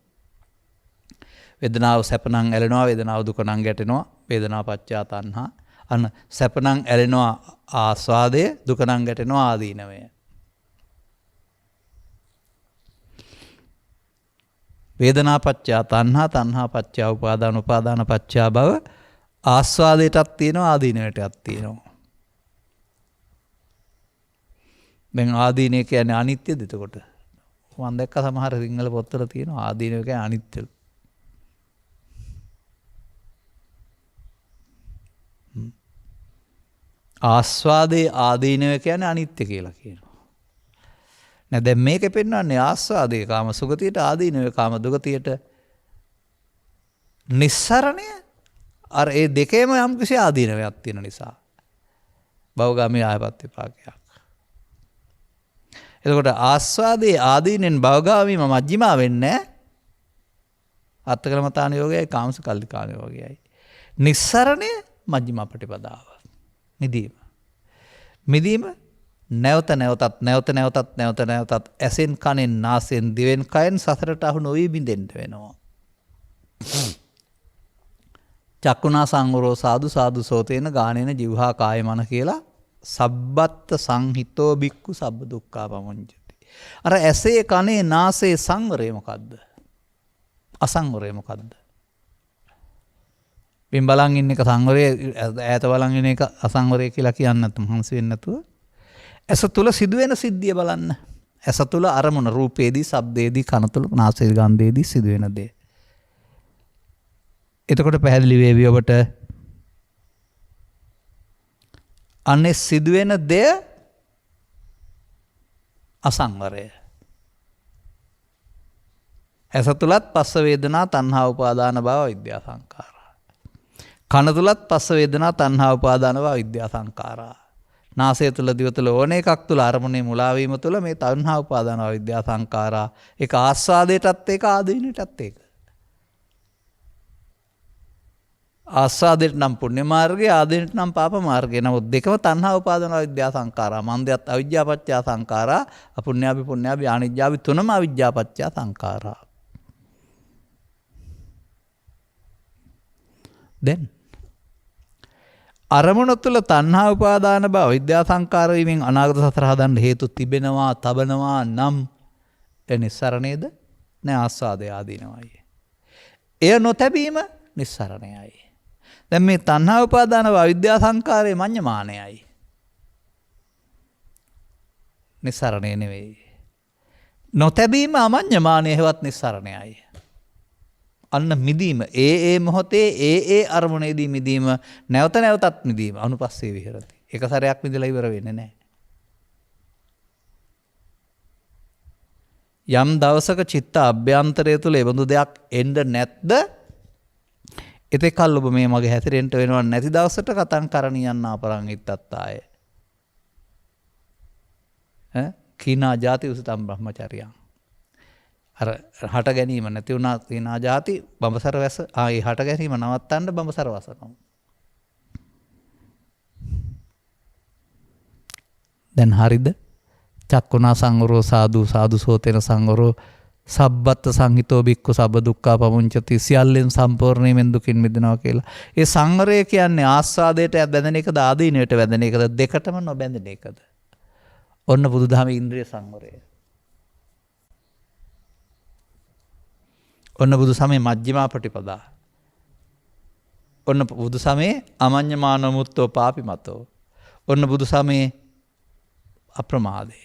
වේදනාව සැප නම් ඇලෙනවා වේදනාව දුක නම් ගැටෙනවා වේදනා පච්චා තණ්හා. අන්න සැප නම් ඇලෙනවා ආස්වාදය දුක නම් ගැටෙනවා ආදීනවය. වේදනා පච්චා තණ්හා තණ්හා පච්චා උපාදාන උපාදාන පච්චා භව ආස්වාදයටත් තියෙනවා ආදීනවයටත් තියෙනවා. දැන් ආදීනය කියන්නේ අනිත්‍යද එතකොට? මම දැක්ක සමහර සිංහල පොත්වල තියෙනවා ආදීනය කියන්නේ අනිත්‍යලු. ආස්වාදේ ආදීනව කියන්නේ අනිත්‍ය කියලා කියනවා. නෑ දැන් මේකෙ පෙන්වන්නේ ආස්වාදේ කාම සුගතියට ආදීනව කාම දුගතියට නිස්සරණය අර ඒ දෙකේම යම් කිසි ආදීනවයක් තියෙන නිසා භවගාමී ආයපත් විපාකයක්. එතකොට ආස්වාදේ ආදීනෙන් භවගාමීම මජ්ක්‍ධිමා වෙන්නේ අත්තකලමතාන යෝගයයි කාමසුකල්ලිකාන යෝගයයි. නිස්සරණය මජ්ක්‍ධිමා ප්‍රතිපදාව. මිදීම නැවත නැවතත් ඇසෙන් කනෙන් නාසයෙන් දිවෙන් කයෙන් සසරට අහු නොවී බිඳෙන්න වෙනවා. චක්කුණා සංවරෝ සාදු සාදු සෝතේන ගානේන ජීවහා කාය මන කියලා සබ්බත්ත සංහිතෝ බික්කු සබ්බ දුක්ඛා පමුඤ්ජති. අර ඇසේ කනේ නාසයේ සංවරය මොකද්ද? අසංවරය මොකද්ද? පින් බලන් ඉන්න එක සංවරය ඈත බලන් ඉන්න එක අසංවරය කියලා කියන්න නැත්නම් හංස වෙන්නේ නැතුව ඇස තුල සිදුවෙන සිද්ධිය බලන්න. ඇස තුල අරමුණ රූපේදී, ශබ්දේදී, කන තුල නාසයේ ගන්ධේදී සිදුවෙන දේ. එතකොට පැහැදිලි වේවි ඔබට අනේ සිදුවෙන දේ අසංවරය. ඇස තුලත් පස්ස වේදනා තණ්හා උපාදාන භව විද්‍යා සංඛාරා. කන තුලත් පස්ස වේදනා තණ්හා උපාදාන භව විද්‍යා සංඛාරා. නාසය තුල දිව තුල ඕන එකක් තුල අරමුණේ මුලා වීම තුල මේ තණ්හා උපාදාන භව විද්‍යා සංඛාරා. ඒක ආස්වාදයටත් ඒක ආදීනටත් ඒක. ආස්වාදයට නම් පුණ්‍ය මාර්ගය ආදීනට නම් පාප මාර්ගය. නමුත් දෙකම තණ්හා උපාදාන විද්‍යා සංඛාරා. මන්දයත් අවිජ්ජාපච්චය සංඛාරා. අපුඤ්ඤාපි පුඤ්ඤාපි ආනිජ්ජාපි තුනම අවිජ්ජාපච්චය සංඛාරා. දැන් අරමුණ තුළ තණ්හා උපාදාන බව විද්‍යා සංඛාර වීමෙන් අනාගත සතර හදන්න හේතු තිබෙනවා තබනවා නම් ඒ නිස්සරණයද නෑ ආස්වාදය ආදීනවයි. එය නොතැබීම නිස්සරණයයි. දැන් මේ තණ්හා උපාදාන බව විද්‍යා සංඛාරයේ මඤ්ඤමානයයි. නිස්සරණය නෙවෙයි. නොතැබීම අමඤ්ඤමානය හේවත් නිස්සරණයයි. අන්න මිදීම ඒ මොහොතේ ඒ අරමුණේදී මිදීම නැවත නැවතත් මිදීම අනුපස්සේ විහෙරති. එක සැරයක් මිදලා ඉවර වෙන්නේ නැහැ. යම් දවසක චිත්ත අභ්‍යන්තරය තුළ එබඳු දෙයක් එන්න නැත්ද එතෙකල් ඔබ මේ මගේ හැසිරෙන්න වෙනව නැති දවසට කතං කරණියන් ආපරං ඉත්තත්තාය. කීනා ජාති උසතම් බ්‍රහ්මචර්යං. අර හට ගැනීම නැති වුණා කීනා ජාති බඹසර වැස ආයි හට ගැනීම නවත්තන්න බඹසර වසනවා. දැන් හරිද? චක්කුණා සංවරෝ සාදු සාදු සෝතේන සංවරෝ සබ්බත් සංහිතෝ බික්කු සබ්බ දුක්ඛා පමුංචති සියල්ලෙන් සම්පූර්ණයෙන් දුකින් මිදෙනවා කියලා. ඒ සංවරය කියන්නේ ආස්වාදයට බැඳෙන එකද ආදීනයට බැඳෙන එකද දෙකටම නොබැඳෙන එකද? ඔන්න බුදුදහමේ ඉන්ද්‍රිය සංවරය. ඔන්න බුදු සමයේ මජ්ක්‍ධිමා ප්‍රතිපදා. ඔන්න බුදු සමයේ අමඤ්ඤමානෝ මුත්තෝ පාපිමතෝ. ඔන්න බුදු සමයේ අප්‍රමාදය.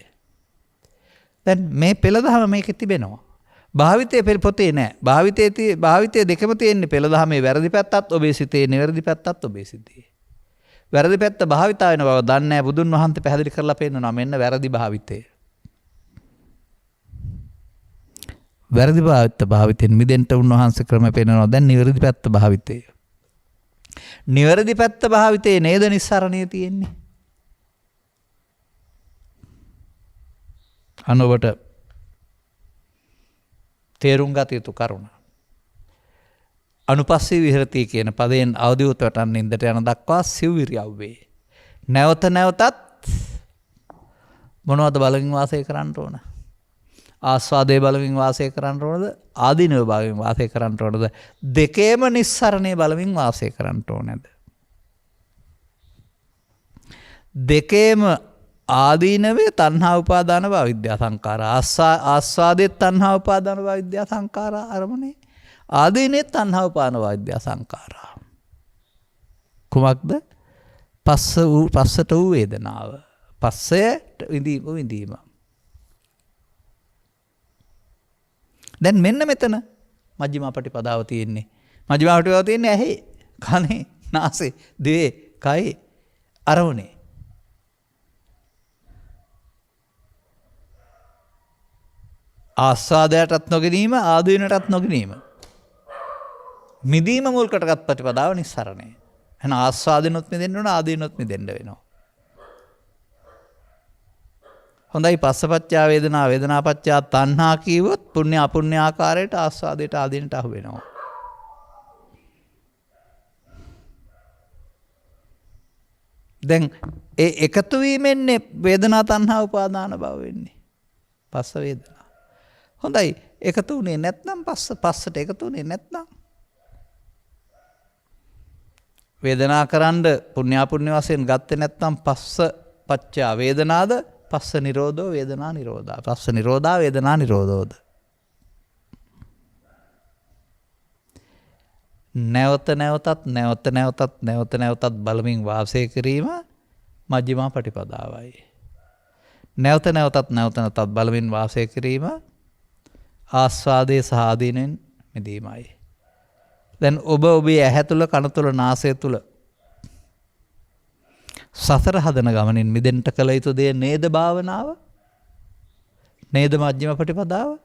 දැන් මේ පෙළදහම මේකේ තිබෙනවා. භාවිතයේ පොතේ නෑ. භාවිතයේ දෙකම තියෙන්නේ පෙළදහමේ වැරදි පැත්තත් ඔබේ සිතේ, නිවැරදි පැත්තත් ඔබේ සිතේ. වැරදි පැත්ත භාවිතා වෙන බව දන්නේ නැහැ. බුදුන් වහන්සේ පැහැදිලි කරලා පෙන්නනවා මෙන්න වැරදි භාවිතය. වැරදි භාවිතෙන් මිදෙන්න උන්වහන්සේ ක්‍රම පෙන්නනවා. දැන් නිවැරදි පැත්ත භාවිතය. නිවැරදි පැත්ත භාවිතේ නේද නිස්සරණිය තියෙන්නේ. අනොබට තේරුම් ගත යුතු කරුණ. අනුපස්සී විහෙරති කියන පදයෙන් අවදිවුත වටන් නින්දට යන දක්වා සිව්විරියව්වේ. නැවත නැවතත් මොනවද බලමින් වාසය කරන්න ඕන? ආස්වාදයේ බලමින් වාසය කරන්න ඕනද? ආදීනව බලමින් වාසය කරන්න ඕනද? දෙකේම නිස්සරණේ බලමින් වාසය කරන්න ඕනද? දෙකේම ආදීනවේ තණ්හා උපාදාන භව විද්‍යා සංඛාර ආස්වාදයේ තණ්හා උපාදාන භව විද්‍යා සංඛාර අරමුණේ ආදීනේ තණ්හා උපාදාන භව විද්‍යා සංඛාර කුමක්ද? පස්සට වූ වේදනාව. පස්සයට විඳීම. දැන් මෙන්න මෙතන මජ්ක්‍ධිමා ප්‍රතිපදාව තියෙන්නේ. මජ්ක්‍ධිමා ප්‍රතිපදාව තියෙන්නේ ඇහි, කනේ, නාසයේ, දිවේ, කයේ, අරමුණේ. ආස්වාදයටත් නොගැනීම, ආදීනටත් නොගැනීම. මිදීම මුල් කොටගත් ප්‍රතිපදාව නිස්සරණය. එහෙනම් ආස්වාදිනොත් මිදෙන්න ඕන, ආදීනොත් මිදෙන්න වෙනවා. හොඳයි පස්සපච්චා වේදනා වේදනාපච්චා තණ්හා කීවොත් පුණ්‍ය අපුණ්‍ය ආකාරයට ආස්වාදයට ආදීනට අහු වෙනවා. දැන් ඒ එකතු වීමෙන්නේ වේදනා තණ්හා උපාදාන භව වෙන්නේ. පස්ස වේදනා. හොඳයි එකතු වුණේ නැත්නම් පස්සට එකතු වුණේ නැත්නම් වේදනා කරන්න පුණ්‍ය අපුණ්‍ය වශයෙන් ගත්තේ නැත්නම් පස්ස පච්චා වේදනාද පස්ස නිරෝධෝ වේදනා නිරෝධා. පස්ස නිරෝධා වේදනා නිරෝධෝද. නැවත නැවතත් බලමින් වාසය කිරීම මජ්ක්‍ධිමා ප්‍රතිපදාවයි. නැවත නැවතත් බලමින් වාසය කිරීම ආස්වාදයේ සහ ආදීනෙන් මිදීමයි. දැන් ඔබ ඔබේ ඇහැ තුල, කන තුල, නාසය තුල සතර හදන ගමනින් මිදෙන්න කල යුතු දේ නේද භාවනාව? නේද මජ්ක්‍ධිම ප්‍රතිපදාව?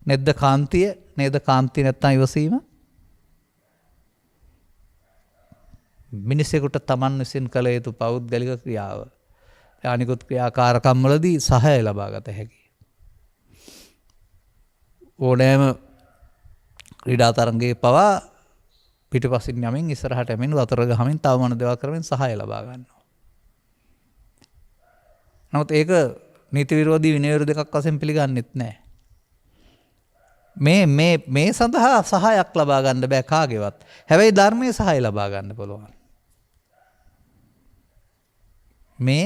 නේද කාන්තිය? නේද කාන්තිය නැත්තම් ඉවසීම? මිනිසෙකුට තමන් විසින් කළ යුතු පෞද්ගලික ක්‍රියාව. අනිකුත් ක්‍රියාකාරකම් වලදී සහාය ලබා ගත හැකියි. ඕනෑම ක්‍රීඩා තරඟයේ පවා පිටපසින් යමින් ඉස්සරහට යමින් වතුර ගහමින් තව මොන දේවල් කරමින් සහාය ලබා ගන්නවා. නමුත් ඒක නීති විරෝධී විනය විරෝධ එකක් වශයෙන් පිළිගන්නෙත් නැහැ. මේ සඳහා සහායක් ලබා ගන්න බෑ කාගේවත්. හැබැයි ධර්මයේ සහාය ලබා ගන්න පුළුවන්. මේ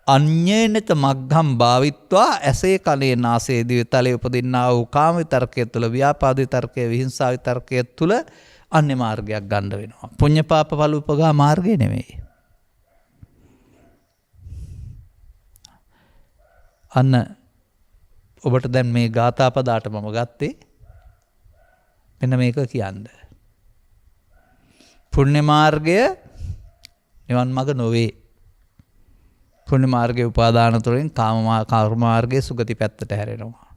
අඤ්ඤේනත මග්ගම් භාවිත්වා ඇසේ කනේ නාසයේ දිවේ තලයේ උපදින්නා වූ කාම විතර්කයේ තුල ව්‍යාපාද විතර්කයේ විහිංසා විතර්කයේ තුල අන්‍ය මාර්ගයක් ගන්න වෙනවා. පුඤ්ඤ පාප ඵල උපගා මාර්ගය නෙමෙයි. අන්න ඔබට දැන් මේ ගාථා පදාට මම ගත්තේ මෙන්න මේක කියන්න. පුණ්‍ය මාර්ගය නිවන් මඟ නොවේ. පුණ්‍ය මාර්ගයේ උපාදාන තුළින් කර්ම මාර්ගයේ සුගති පැත්තට හැරෙනවා.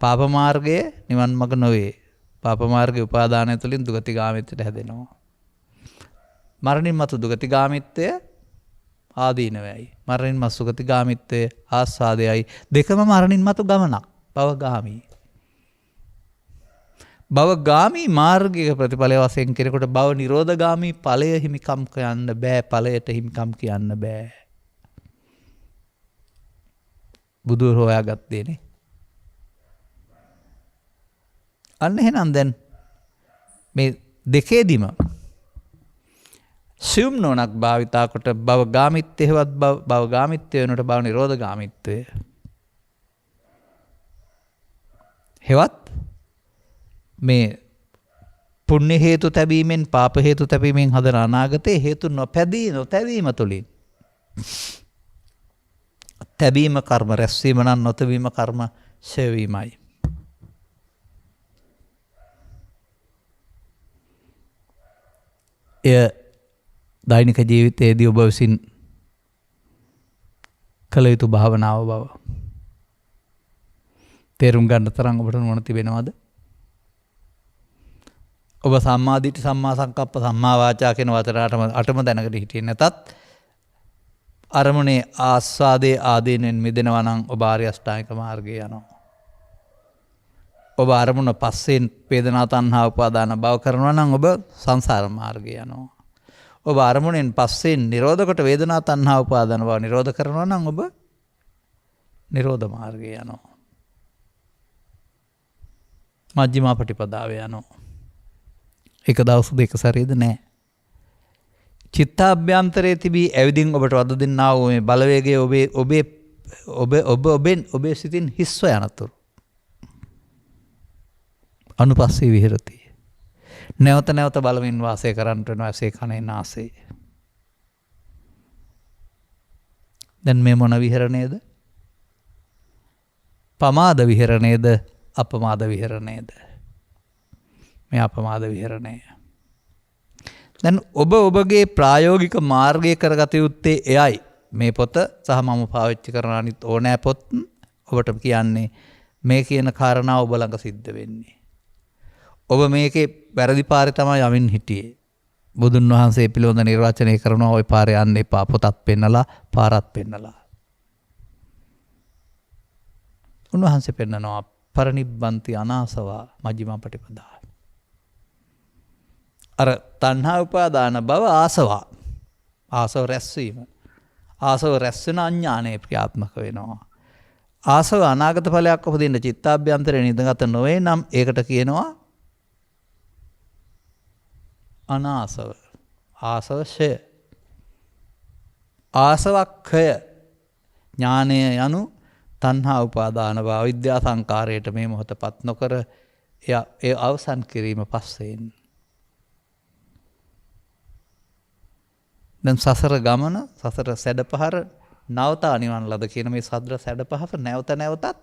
පාප මාර්ගයේ නිවන් මඟ නොවේ. පාප මාර්ගයේ උපාදානය තුළින් දුගතිගාමීත්වයට හැදෙනවා. මරණින් මතු දුගතිගාමීත්වය ආදීනවයි. මරණින් මතු සුගතිගාමීත්වය ආස්වාදයයි. දෙකම මරණින් මතු ගමනක්. භවගාමී. භවගාමී මාර්ගයේ ප්‍රතිඵලය වශයෙන් කෙනෙකුට භව නිරෝධගාමී ඵලය හිමිකම් කියන්න බෑ. ඵලයට හිමිකම් කියන්න බෑ. බුදු හොයාගත්තේනේ. අන්න එහෙනම් දැන් මේ දෙකේදීම සියුම් නොනක් භාවිතා කොට භව ගාමිත්වය හෙවත් භව ගාමිත්වය වෙනට භව නිරෝධ ගාමිත්වය හෙවත් මේ පුණ්‍ය හේතු තැබීමෙන් පාප හේතු තැබීමෙන් හදන අනාගතයේ හේතු නොතැවීම තුළින් තැබීම කර්ම රැස්වීම නම් නොතැබීම කර්ම ඡේවීමයි. එය දෛනික ජීවිතයේදී ඔබ විසින් කළ යුතු භාවනාව බව තේරුම් ගන්න තරම් ඔබට නුවණ තිබෙනවද? ඔබ සම්මා දිට්ඨි සම්මා සංකප්ප සම්මා වාචා කියන වචනටම අටම දැනගෙන හිටියේ නැතත් අරමුණේ ආස්වාදයේ ආදීනෙන් මිදෙනවා නම් ඔබ ආර්ය අෂ්ටාංගික මාර්ගයේ යනවා. ඔබ අරමුණ පස්සෙන් වේදනා තණ්හා උපාදාන භව කරනවා නම් ඔබ සංසාර මාර්ගයේ යනවා. ඔබ අරමුණෙන් පස්සෙන් නිරෝධ කොට වේදනා තණ්හා උපාදාන භව නිරෝධ කරනවා නම් ඔබ නිරෝධ මාර්ගයේ යනවා. මජ්ක්‍ධිමා පටිපදාවේ යනවා. එක දවස් දෙක සැරේද නැහැ. චිත්තාභ්‍යන්තරයේ තිබී ඇවිදින් ඔබට වද දෙන්නා වූ මේ බලවේගය ඔබේ සිතින් හිස්ව යනතුරු අනුපස්සී විහෙරති. නැවත නැවත බලමින් වාසය කරන්නට වෙනවා ඇසේ කනේ නාසයේ. දැන් මේ මොන විහෙරණයද? පමාද විහෙරණයද අපමාද විහෙරණයද? මේ අපමාද විහෙරණය. දැන් ඔබ ඔබගේ ප්‍රායෝගික මාර්ගය කරගත යුත්තේ එයයි. මේ පොත සහ මම පාවිච්චි කරන අනිත් ඕනෑ පොත් ඔබට කියන්නේ මේ කියන කාරණා ඔබ ළඟ සිද්ධ වෙන්නේ. ඔබ මේකේ වැරදි පාරේ තමයි යමින් හිටියේ. බුදුන් වහන්සේ පිළිබඳ නිර්වචනය කරනවා ওই පාරේ යන්න එපා. පොතත් පෙන්නලා පාරත් පෙන්නලා. උන්වහන්සේ පෙන්නනවා පරිනිබ්බන්ති අනාසවා මජ්ක්‍ධිමා පටිපදා. අර තණ්හා උපාදාන භව ආසවා. ආසව රැස්වීම. ආසව රැස්වෙන අඥානය ක්‍රියාත්මක වෙනවා. ආසව අනාගත ඵලයක් උපදින්න චිත්තාභ්‍යන්තරේ නිදගත නොවේ නම් ඒකට කියනවා අනාසව. ආසව ෂය. ආසවක්ඛය ඥානය යනු තණ්හා උපාදාන භව විද්‍යා සංකාරයට මේ මොහොතපත් නොකර ඒ අවසන් කිරීම පස්සෙන්. දැන් සසර ගමන සසර සැඩපහර නවතා නිවන් ලද කියන මේ සද්‍ර සැඩපහර නැවත නැවතත්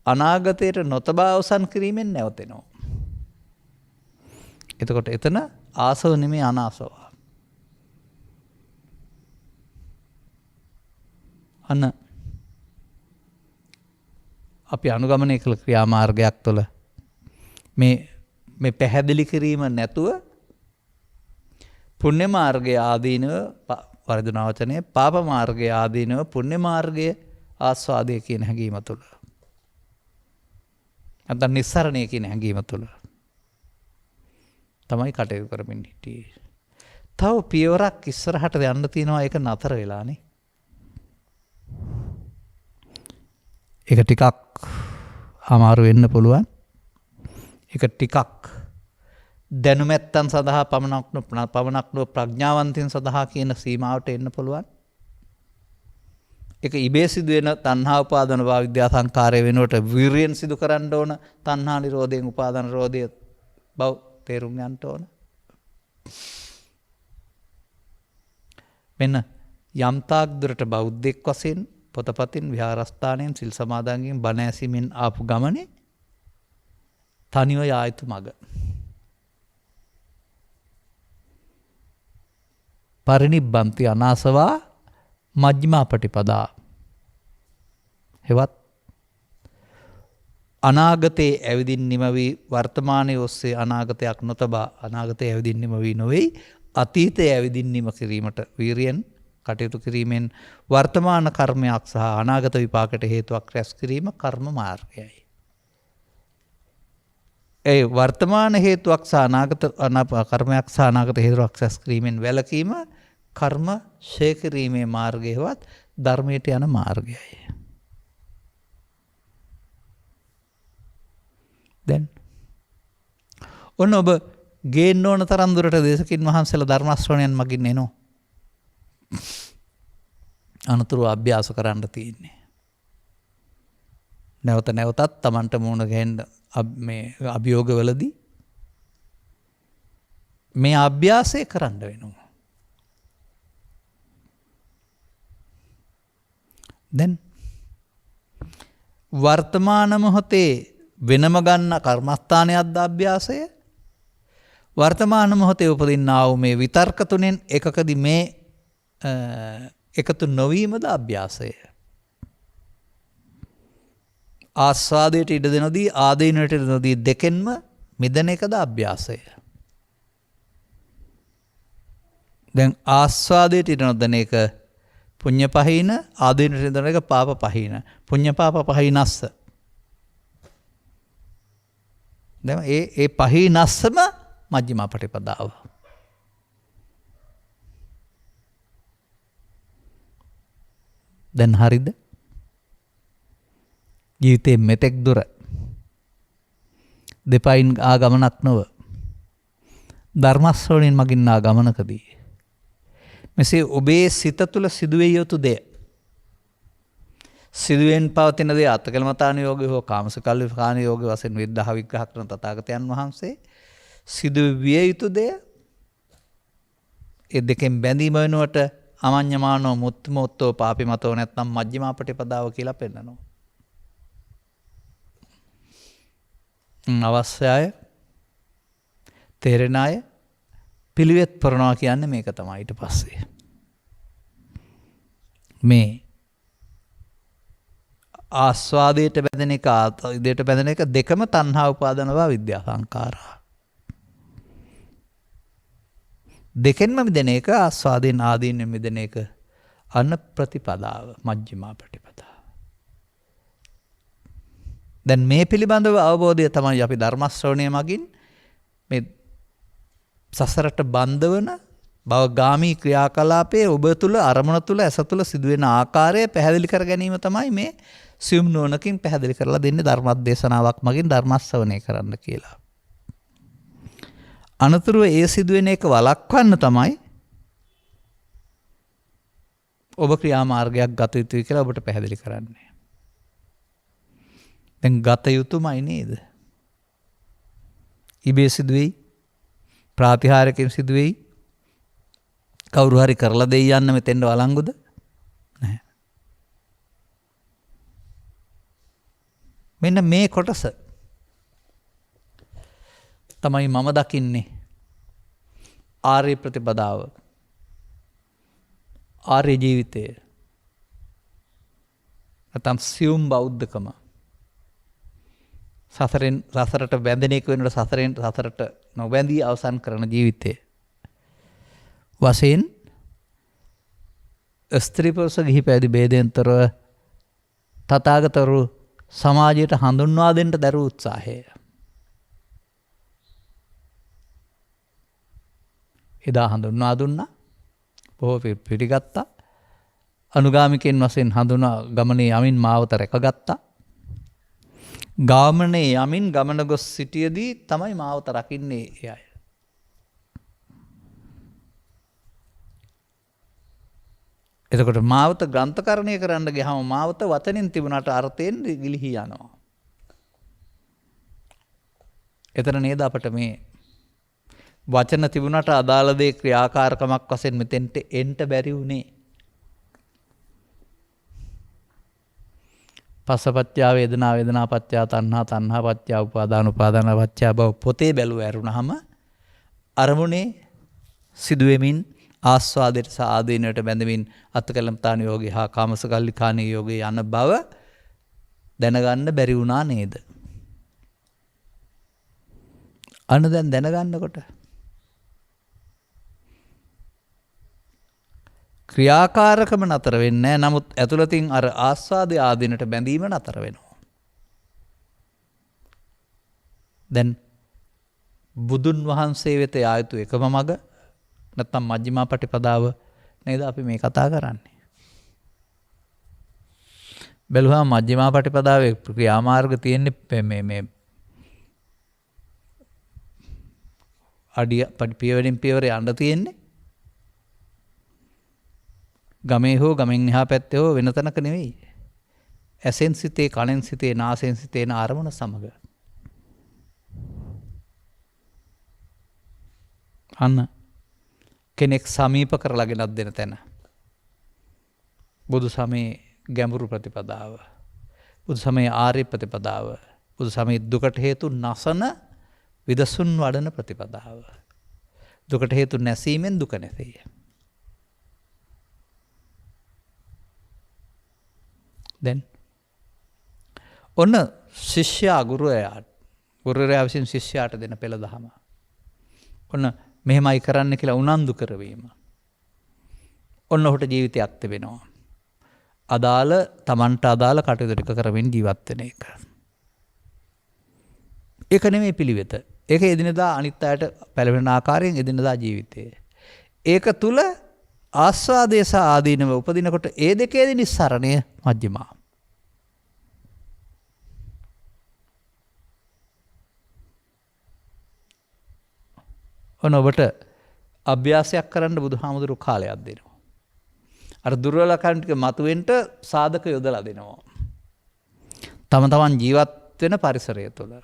අනාගතයට නොතබා අවසන් කිරීමෙන් නැවතෙනවා. එතකොට එතන ආසව නෙමේ අනාසව. අන්න අපි අනුගමනය කළ ක්‍රියාමාර්ගයක් තුළ මේ පැහැදිලි කිරීම නැතුව පුණ්‍ය මාර්ගය ආදීනව වර්ධන වචනයේ පාප මාර්ගය ආදීනව පුණ්‍ය මාර්ගය ආස්වාදය කියන හැඟීම තුළ නැත්නම් නිස්සරණය කියන හැඟීම තුළ තමයි කටයුතු කරමින් හිටියේ. තව පියවරක් ඉස්සරහට යන්න තියෙනවා. ඒක නතර වෙලානේ. ඒක ටිකක් අමාරු වෙන්න පුළුවන්. ඒක ටිකක් දැනුමැත්තන් සඳහා පමණක් නොව ප්‍රඥාවන්තයන් සඳහා කියන සීමාවට එන්න පුළුවන්. ඒක ඉබේ සිදුවෙන තණ්හා උපාදාන භව විද්‍යා සංකාරය වෙනුවට විරියෙන් සිදු කරන්න ඕන තණ්හා නිරෝධයෙන් උපාදාන නිරෝධය බව තේරුම් ගන්න ඕන. මෙන්න යම්තාක් දුරට බෞද්ධෙක් වශයෙන් පොතපතින් විහාරස්ථානයෙන් සිල් සමාදන්ගෙන් බණ ඇසීමෙන් ආපු ගමනේ තනිව යා යුතු මඟ. පරිනිබ්බන්ති අනාසවා මජ්ක්‍ධිමා පටිපදා. හෙවත් අනාගතයේ ඇවිදින් නිමවී වර්තමානයේ ඔස්සේ අනාගතයක් නොතබා අනාගතයේ ඇවිදින් නිමවී නොවේ අතීතයේ ඇවිදින් නිම කිරීමට වීරියෙන් කටයුතු කිරීමෙන් වර්තමාන කර්මයක් සහ අනාගත විපාකයට හේතුවක් රැස් කිරීම කර්ම මාර්ගයයි. ඒ වර්තමාන හේතුවක් සහ අනාගත කර්මයක් සහ අනාගත හේතුවක් රැස් කිරීමෙන් වැළකීම කර්ම ඡය කිරීමේ මාර්ගයවත් ධර්මයට යන මාර්ගයයි. දැන් ඔන්න ඔබ ගේන්න ඕන තරම් දුරට දේශකින් වහන්සේලා ධර්ම ශ්‍රවණයන් මගින් එනවා. අනතුරු අභ්‍යාස කරන්න තියෙන්නේ. නැවත නැවතත් Tamanට මුණ ගැහෙන්න මේ අභියෝගවලදී මේ අභ්‍යාසය කරන්න වෙනවා. දැන් වර්තමාන මොහොතේ වෙනම ගන්න කර්මස්ථානයක්ද අභ්‍යාසය? වර්තමාන මොහොතේ උපදින්නා වූ මේ විතර්ක තුනෙන් එකකදී මේ එකතු නොවීමද අභ්‍යාසය? ආස්වාදයට ඉඩ දෙනදී ආදීනයට ඉඩ දෙනදී දෙකෙන්ම මිදෙන එකද අභ්‍යාසය? දැන් ආස්වාදයට ඉඩ නොදෙන එක පුඤ්ඤ පහින, ආදීනයට ඉඩ දෙන එක පාප පහින. පුඤ්ඤ පාප පහිනස්ස. දැන් ඒ පහිනස්සම මජ්ක්‍ධිම පටිපදාව. දැන් හරිද? ජීවිතේ මෙතෙක් දුර දෙපයින් ආගමනක් නොව ධර්ම ශ්‍රවණයෙන් මගින් ආගමනකදී මෙසේ ඔබේ සිත තුළ සිදුවේ යුතු දෙය සිදුවෙන් පවතින දේ අත්කලමතාන යෝගය හෝ කාමසකල්විකාන යෝගය වශයෙන් විද්දහ විග්‍රහ කරන තථාගතයන් වහන්සේ සිදුවිය යුතු දෙය ඒ දෙකෙන් බැඳීම වෙනුවට අමඤ්ඤමානෝ මුත්තමෝත්තෝ පාපිමතෝ නැත්නම් මජ්ක්‍ධිම පටිපදාව කියලා පෙන්නනවා. අවශ්‍ය අය තේරෙන අය පිළිවෙත් පුරනවා කියන්නේ මේක තමයි. ඊට පස්සේ මේ ආස්වාදයට බැඳෙන එක ආදීනයට බැඳෙන එක දෙකම තණ්හා උපාදානවා විද්‍යා සංඛාරා. දෙකෙන්ම මිදෙන එක ආස්වාදයෙන් ආදීනෙන් මිදෙන එක අන්න ප්‍රතිපදාව මජ්ක්‍ධිම ප්‍රතිපදාව. දැන් මේ පිළිබඳව අවබෝධය තමයි අපි ධර්ම ශ්‍රවණය මගින් මේ සසරට බන්ධ වන භවගාමී ක්‍රියාකලාපයේ ඔබ තුළ අරමුණ තුළ ඇස තුළ සිදුවෙන ආකාරය පැහැදිලි කර ගැනීම තමයි මේ සියුම් නුවණකින් පැහැදිලි කරලා දෙන්නේ ධර්මදේශනාවක් මගින් ධර්ම ශ්‍රවණය කරන්න කියලා. අනතුරුව ඒ සිදුවෙන එක වළක්වන්න තමයි ඔබ ක්‍රියාමාර්ගයක් ගත යුතුයි කියලා ඔබට පැහැදිලි කරන්නේ. දැන් ගත යුතුමයි නේද? ඉබේ සිදුවෙයි, ප්‍රාතිහාර්යකින් සිදුවෙයි, කවුරු හරි කරලා දෙයි යන්න මෙතෙන්ද වළංගුද? නැහැ. මෙන්න මේ කොටස තමයි මම දකින්නේ ආර්ය ප්‍රතිපදාව, ආර්ය ජීවිතය. නැත්නම් සියුම් බෞද්ධකම. සසරට බැඳෙන එක වෙනකොට සසරට නොබැඳී අවසන් කරන ජීවිතය. වශයෙන් ස්ත්‍රී පුරුෂ ගිහි පැවිදි ભેදයෙන්තරව තථාගතවරු සමාජයට හඳුන්වා දෙන්න දරූ උත්සාහය. එදා හඳුන්වා දුන්නා, බොහෝ පිළිගත්තා. අනුගාමිකයන් වශයෙන් හඳුනා ගමනේ යමින් මාවත රැකගත්තා. ගාමනේ යමින් ගමන ගොස් සිටියදී තමයි මාවත රකින්නේ ඒ අය. එතකොට මාවත ග්‍රන්ථකරණය කරන්න ගියාම මාවත වචනෙන් තිබුණාට අර්ථයෙන් ගිලිහී යනවා. එතන නේද අපට මේ වචන තිබුණාට අදාළ දේ ක්‍රියාකාරකමක් වශයෙන් මෙතෙන්ට එන්න බැරි වුණේ. පස්සපච්චා වේදනා, වේදනාපච්චා තණ්හා, තණ්හාපච්චා උපාදාන, උපාදානපච්චා භව පොතේ බැලුව ඇරුණාම අරමුණේ සිදුවෙමින් ආස්වාදයට සහ ආදීනයට බැඳමින් අත්කලමතාන යෝගී හා කාමසකල්ලිකාණී යෝගී යන බව දැනගන්න බැරි වුණා නේද? අන්න දැන් දැනගන්නකොට ක්‍රියාකාරකම නතර වෙන්නේ නැහැ. නමුත් ඇතුළතින් අර ආස්වාදයේ ආදීනට බැඳීම නතර වෙනවා. දැන් බුදුන් වහන්සේ වෙත යා යුතු එකම මඟ නැත්නම් මජ්ක්‍ධිම පටිපදාව නේද අපි මේ කතා කරන්නේ. බැලුවා මජ්ක්‍ධිම පටිපදාවේ ක්‍රියාමාර්ග තියෙන්නේ මේ අඩිය පියවරින් පියවර යන්න තියෙන්නේ. ගමේ හෝ ගමෙන් එහා පැත්තේ හෝ වෙන තැනක නෙවෙයි. ඇසෙන් සිතේ, කනෙන් සිතේ, නාසයෙන් සිතේ න අරමුණ සමග. අන්න කෙනෙක් සමීප කරලා ගෙනත් දෙන තැන. බුදු සමයේ ගැඹුරු ප්‍රතිපදාව. බුදු සමයේ ආර්ය ප්‍රතිපදාව. බුදු සමයේ දුකට හේතු නසන විදසුන් වඩන ප්‍රතිපදාව. දුකට හේතු නැසීමෙන් දුක නැසෙය. දැන් ඔන්න ශිෂ්‍යයා ගුරුවරයා විසින් ශිෂ්‍යයාට දෙන පෙළ දහම. ඔන්න මෙහෙමයි කරන්න කියලා උනන්දු කරවීම. ඔන්න ඔහුට ජීවිතයක් තිබෙනවා. අදාළ තමන්ට අදාළ කටයුතු ටික කරමින් ජීවත් වෙන එක. ඒක නෙමෙයි පිළිවෙත. ඒක එදිනෙදා අනිත් අයට පැලවෙන ආකාරයෙන් එදිනෙදා ජීවිතේ. ඒක තුල ආස්වාදයේ සහ ආදීනව උපදිනකොට ඒ දෙකේදී නිස්සරණය මජ්ක්‍ධිමා. ඔන්න ඔබට අභ්‍යාසයක් කරන්න බුදුහාමුදුරු කාලයක් දෙනවා. අර දුර්වලකම් ටික මතුවෙන්න සාධක යොදලා දෙනවා. තම තමන් ජීවත් වෙන පරිසරය තුළ.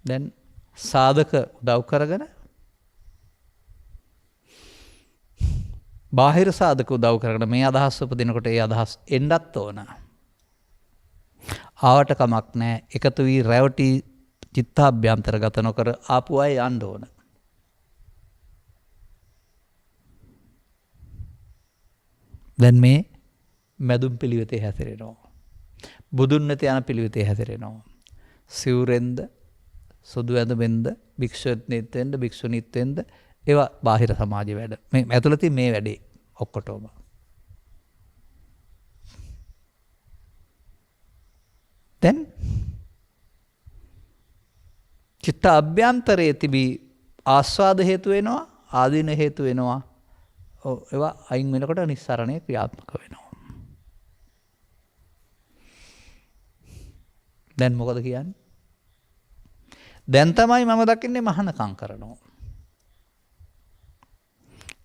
දැන් සාධක උදව් කරගෙන බාහිර සාධක උදව් කරගෙන මේ අදහස් උපදිනකොට ඒ අදහස් එන්නත් ඕන. ආවට කමක් නැහැ. එකතු වී රැවටි චිත්තාභ්‍යන්තරගත නොකර ආපු අය යන්න ඕන. දැන් මේ මැදුම් පිළිවෙතේ හැසිරෙනවා. බුදුන් වෙත යන පිළිවෙතේ හැසිරෙනවා. සිවුරෙන්ද සුදු ඇඳුමෙන්ද භික්ෂුණීත්වෙන්ද භික්ෂුණීත්වෙන්ද ඒවා බාහිර සමාජ වැඩ. මේ ඇතුළතින් මේ වැඩේ ඔක්කොටම. දැන් චිත්ත අභ්‍යන්තරයේ තිබී ආස්වාද හේතු වෙනවා, ආදීන හේතු වෙනවා. ඒවා අයින් වෙනකොට නිස්සරණය ක්‍රියාත්මක වෙනවා. දැන් මොකද කියන්නේ? දැන් තමයි මම දකින්නේ මහානකම් කරනවා.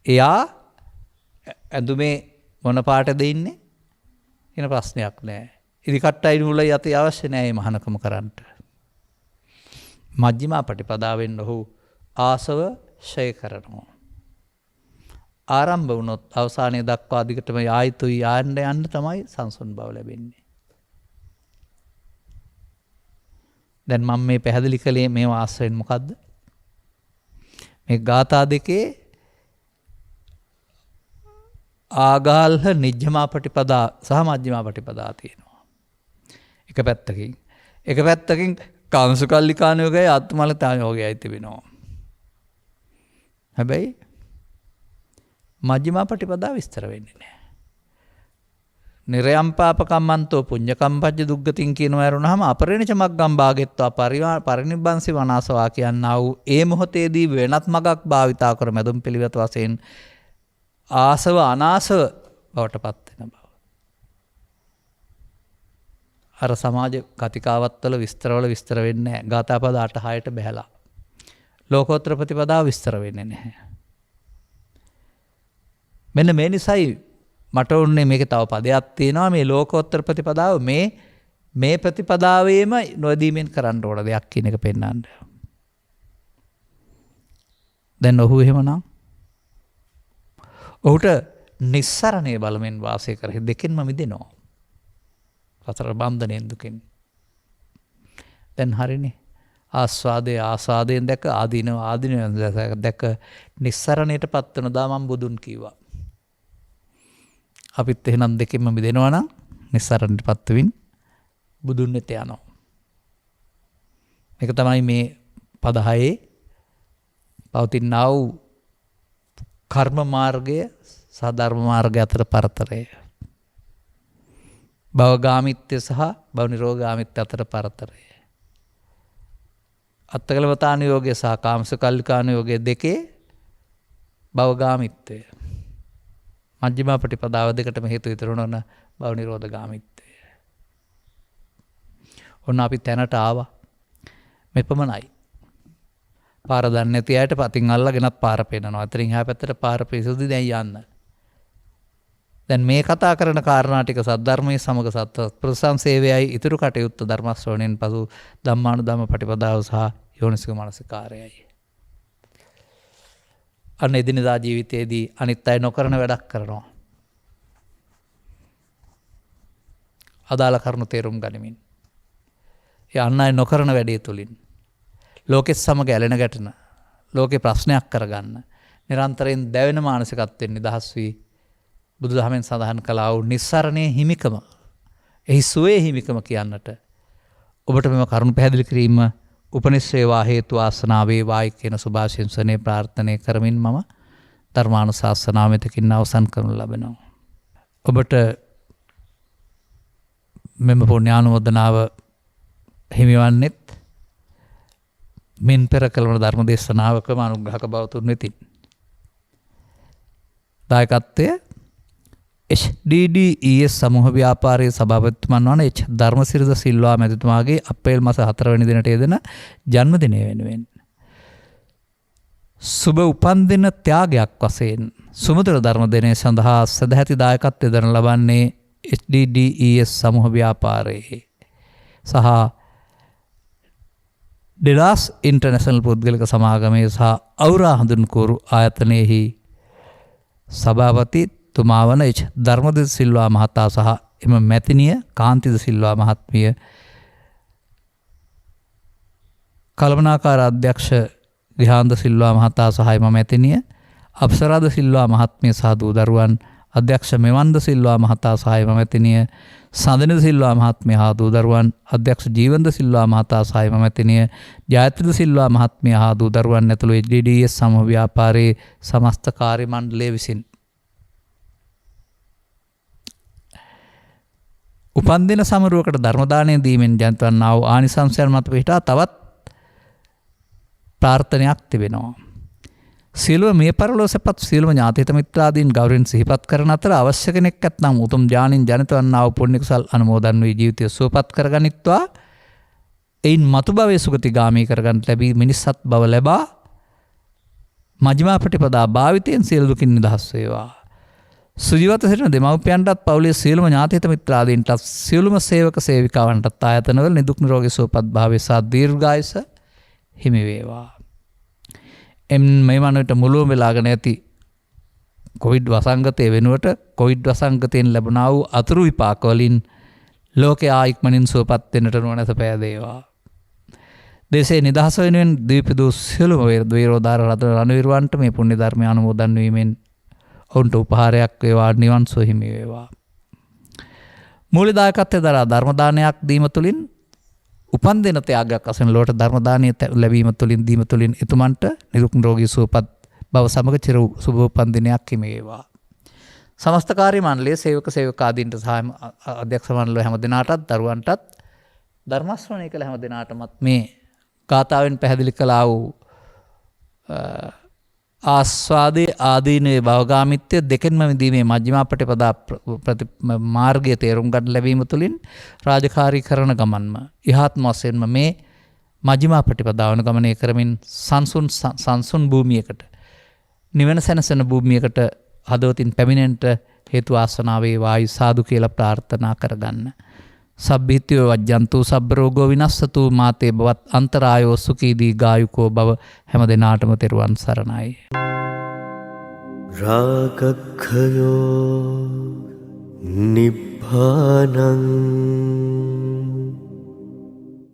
එයා ඇඳුමේ මොන පාටද ඉන්නේ කියන ප්‍රශ්නයක් නැහැ. ඉදිකට්ටයි නූලයි යතේ අවශ්‍ය නැහැ මේ මහානකම කරන්න. මජ්ක්‍ධිමා ප්‍රතිපදාවෙන් ඔහු ආසව ෂය කරනවා. ආරම්භ වුණොත් අවසානයේ දක්වා දිගටම ආයතුයි යන්න තමයි සංසුන් බව ලැබෙන්නේ. දැන් මම මේ පැහැදිලි කළේ මේ ආශ්‍රයෙන් මොකද්ද? මේ ගාථා දෙකේ ආගාල්හ නිජ්ජමා ප්‍රතිපදා සහ මජ්ක්‍ධිමා ප්‍රතිපදා තියෙනවා. එක පැත්තකින් කාමසුකල්ලිකාන යෝගයයි ආත්මලතාන යෝගයයි තිබෙනවා. හැබැයි මජ්ක්‍ධිමා ප්‍රතිපදා විස්තර වෙන්නේ නැහැ. නිරයම් පාපකම්මන්තෝ පුඤ්ඤකම්පජ්ජ දුග්ගතින් කියනවා ඇරුණාම අපරිණිච මග්ගම් භාගෙත්වා පරිනිබ්බන්සි වනාසවා කියනා වූ ඒ මොහොතේදී වෙනත් මගක් භාවිතා කර මැදුම් පිළිවෙත වශයෙන් ආසව අනාසව බවට පත් වෙන බව. අර සමාජ කතිකාවත්වල විස්තරවල විස්තර වෙන්නේ නැහැ. ගාථා පද 8-6ට බැහැලා. ලෝකෝත්තර ප්‍රතිපදාව විස්තර වෙන්නේ නැහැ. මෙන්න මේ නිසායි මට ඕනේ මේක තව පදයක් තියෙනවා මේ ලෝකෝත්තර ප්‍රතිපදාව මේ ප්‍රතිපදාවේම නොදීමෙන් කරන්න ඕන දෙයක් කියන එක පෙන්වන්න. දැන් ඔහු එහෙමනම් ඔහුට නිස්සරණයේ බලමින් වාසය කර දෙකෙන්ම මිදෙනවා. සතර බන්ධනෙන් දුකෙන්. දැන් හරිනේ. ආස්වාදයෙන් දැක ආදීනව දැක නිස්සරණයට පත් වෙන දා මම බුදුන් කිව්වා. අපිත් එහෙනම් දෙකෙන්ම මිදෙනවා නම් නිස්සරණයට පත් වෙමින් බුදුන් වෙත යනවා. මේක තමයි මේ පද 6 පවතිනා වූ කර්ම මාර්ගය සහ ධර්ම මාර්ගය අතර පරතරය. භවගාමිත්‍ය සහ භව නිරෝධගාමිත්‍ය අතර පරතරය. අත්තකලවතාන යෝගය සහ කාමසුකල්ලිකාන යෝගය දෙකේ භවගාමිත්වය. මජ්ක්‍ධිමා ප්‍රතිපදාව දෙකටම හේතු විතරන භව නිරෝධගාමිත්වය. ඔන්න අපි තැනට ආවා. මෙපමණයි. පාර දන්නේ නැති අයට පතින් අල්ලගෙනත් පාර පේනවා. අතරින් එහා පැත්තට පාර පිරිසුදු දැන් යන්න. දැන් මේ කතා කරන කාරණා ටික සද්ධර්මයේ සමග සත් ප්‍රසංසේවයයි ඉතුරු කටයුත්ත ධර්ම ශ්‍රවණයෙන් පසු ධම්මානුධම්ම පටිපදාව සහ යෝනිසෝ මනසිකාරයයි. අන්න එදිනදා ජීවිතයේදී අනිත් අය නොකරන වැඩක් කරනවා. අදාළ කරුණු තේරුම් ගනිමින්. ඒ අන් අය නොකරන වැඩේ තුලින් ලෝකෙත් සමග ඇලෙන ගැටෙන ලෝකේ ප්‍රශ්නයක් කරගන්න නිරන්තරයෙන් දැවෙන මානසිකත්වයෙන් නිදහස් වී බුදුදහමෙන් සඳහන් කළා වූ නිස්සරණයේ හිමිකම එහි සුවේ හිමිකම කියන්නට ඔබට මෙම කරුණු පැහැදිලි කිරීම උපනිශ්‍රේවා හේතු ආසනාව වේවායි කියන සුභාශිංසනයේ ප්‍රාර්ථනා කරමින් මම ධර්මානුශාසනාව මෙතකින් අවසන් කරනු ලබනවා. ඔබට මෙම පුණ්‍යානුමෝදනාව හිමිවන්නෙත් මින් පෙර කළවන ධර්ම දේශනාවකම අනුග්‍රහක බවතුන් වෙතින්. දායකත්වය HDDES සමූහ ව්‍යාපාරයේ සභාපතිතුමන් වන H ධර්මසිරිද සිල්වා මැතිතුමාගේ අප්‍රේල් මාස 4 වෙනි දිනට යෙදෙන ජන්මදිනය වෙනුවෙන් සුබ උපන්දින ත්‍යාගයක් වශයෙන් සුමధుර ධර්ම දිනය සඳහා සදැහැති දායකත්වය දරන ලබන්නේ HDDES සමූහ ව්‍යාපාරයේ සහ ඩෙලාස් ඉන්ටර්නැෂනල් පුද්ගලික සමාගමේ සහ අවුරා හඳුන්කෝරු ආයතනයේහි සභාපති තුමා වන ධර්මද සිල්වා මහතා සහ එම මැතිනිය කාන්තිද සිල්වා මහත්මිය කළමනාකාර අධ්‍යක්ෂ ගිහාන්ද සිල්වා මහතා සහ එම මැතිනිය අප්සරාද සිල්වා මහත්මිය සහ දූ දරුවන් අධ්‍යක්ෂ මෙවන්ද සිල්වා මහතා සහ එම මැතිනිය සඳනද සිල්වා මහත්මිය හා දූ දරුවන් අධ්‍යක්ෂ ජීවන්ද සිල්වා මහතා සහ එම මැතිනිය ජයත්‍රිද සිල්වා මහත්මිය හා දූ දරුවන් ඇතුළු HDDES සමූහ ව්‍යාපාරයේ සමස්ත කාර්ය මණ්ඩලය විසින් උපන්දින සමරුවකට ධර්මදානය දීමෙන් ජනිත වන්නා වූ ආනිසංසයන් මත පිහිටා තවත් ප්‍රාර්ථනයක් තිබෙනවා. සියලුම මේ පරලෝ සැපත් සියලුම ඥාතිත මිත්‍රාදීන් ගෞරවයෙන් සිහිපත් කරන අතර අවශ්‍ය කෙනෙක් ඇතනම් උතුම් ඥානින් ජනිත වන්නා වූ පුණ්‍ය කුසල් අනුමෝදන් වී ජීවිතය සුවපත් කරගනිත්වා. එයින් මතු භවයේ සුගතිගාමී කරගන්නට ලැබී මිනිස්සත් බව ලැබා මජ්ක්‍ධිමා ප්‍රතිපදා භාවිතයෙන් සියලු දුකින් නිදහස් වේවා. සුජීවත සිටින දෙමව්පියන්ටත් පවුලේ සියලුම ඥාතිත මිත්‍රාදීන්ටත් සියලුම සේවක සේවිකාවන්ටත් ආයතනවල නිදුක් නිරෝගී සුවපත් භාවය සහ දීර්ඝායස හිමි වේවා. මේ වනවිට මුළුම වෙලාගෙන ඇති කොවිඩ් වසංගතය වෙනුවට කොවිඩ් වසංගතයෙන් ලැබුණා වූ අතුරු විපාක වලින් ලෝකයා ඉක්මනින් සුවපත් වෙන්නට නොනැස පෑදේවා. දේශේ නිදහස වෙනුවෙන් දීපදූ සියලුම වීරෝදාර රණවිරුවන්ට මේ පුණ්‍ය ධර්මය අනුමෝදන් වීමෙන් ඔවුන්ට උපහාරයක් වේවා නිවන් සුව හිමි වේවා. මූලික දායකත්වයේ දරා ධර්ම දානයක් දීම තුළින් උපන් දින ත්‍යාගයක් වශයෙන් ලෝට ධර්ම දානය ලැබීම තුළින් දීම තුළින් එතුමන්ට නිරුක් නිරෝගී සුවපත් බව සමග චිර සුබ උපන් දිනයක් හිමි වේවා. සමස්ත කාර්ය මණ්ඩලයේ සේවක සේවකාදීන්ට සහ අධ්‍යක්ෂ මණ්ඩලය හැම දිනාටත් දරුවන්ටත් ධර්ම ශ්‍රවණය කළ හැම දිනාටමත් මේ ගාථාවෙන් පැහැදිලි කළා වූ ආස්වාදයේ ආදීනවේ භවගාමිත්වය දෙකෙන්ම විදීමේ මජ්ක්‍ධිමා ප්‍රතිපදා මාර්ගය තේරුම් ගන්න ලැබීම තුළින් රාජකාරී කරන ගමන්ම ඉහාත්ම වශයෙන්ම මේ මජ්ක්‍ධිමා ප්‍රතිපදාවන ගමනය කරමින් සංසුන් භූමියකට නිවන සැනසෙන භූමියකට හදවතින් පැමිණෙන්නට හේතු ආසනාව වේවායි සාදු කියලා ප්‍රාර්ථනා කරගන්න. සබ්බීත්‍යෝ වජ්ජන්තු සබ්බ රෝගෝ විනස්සතු මාතේ බවත් අන්තරායෝ සුඛී දීඝායුකෝ බව හැම දිනාටම තෙරුවන් සරණයි. රාගක්ඛයෝ නිබ්බානං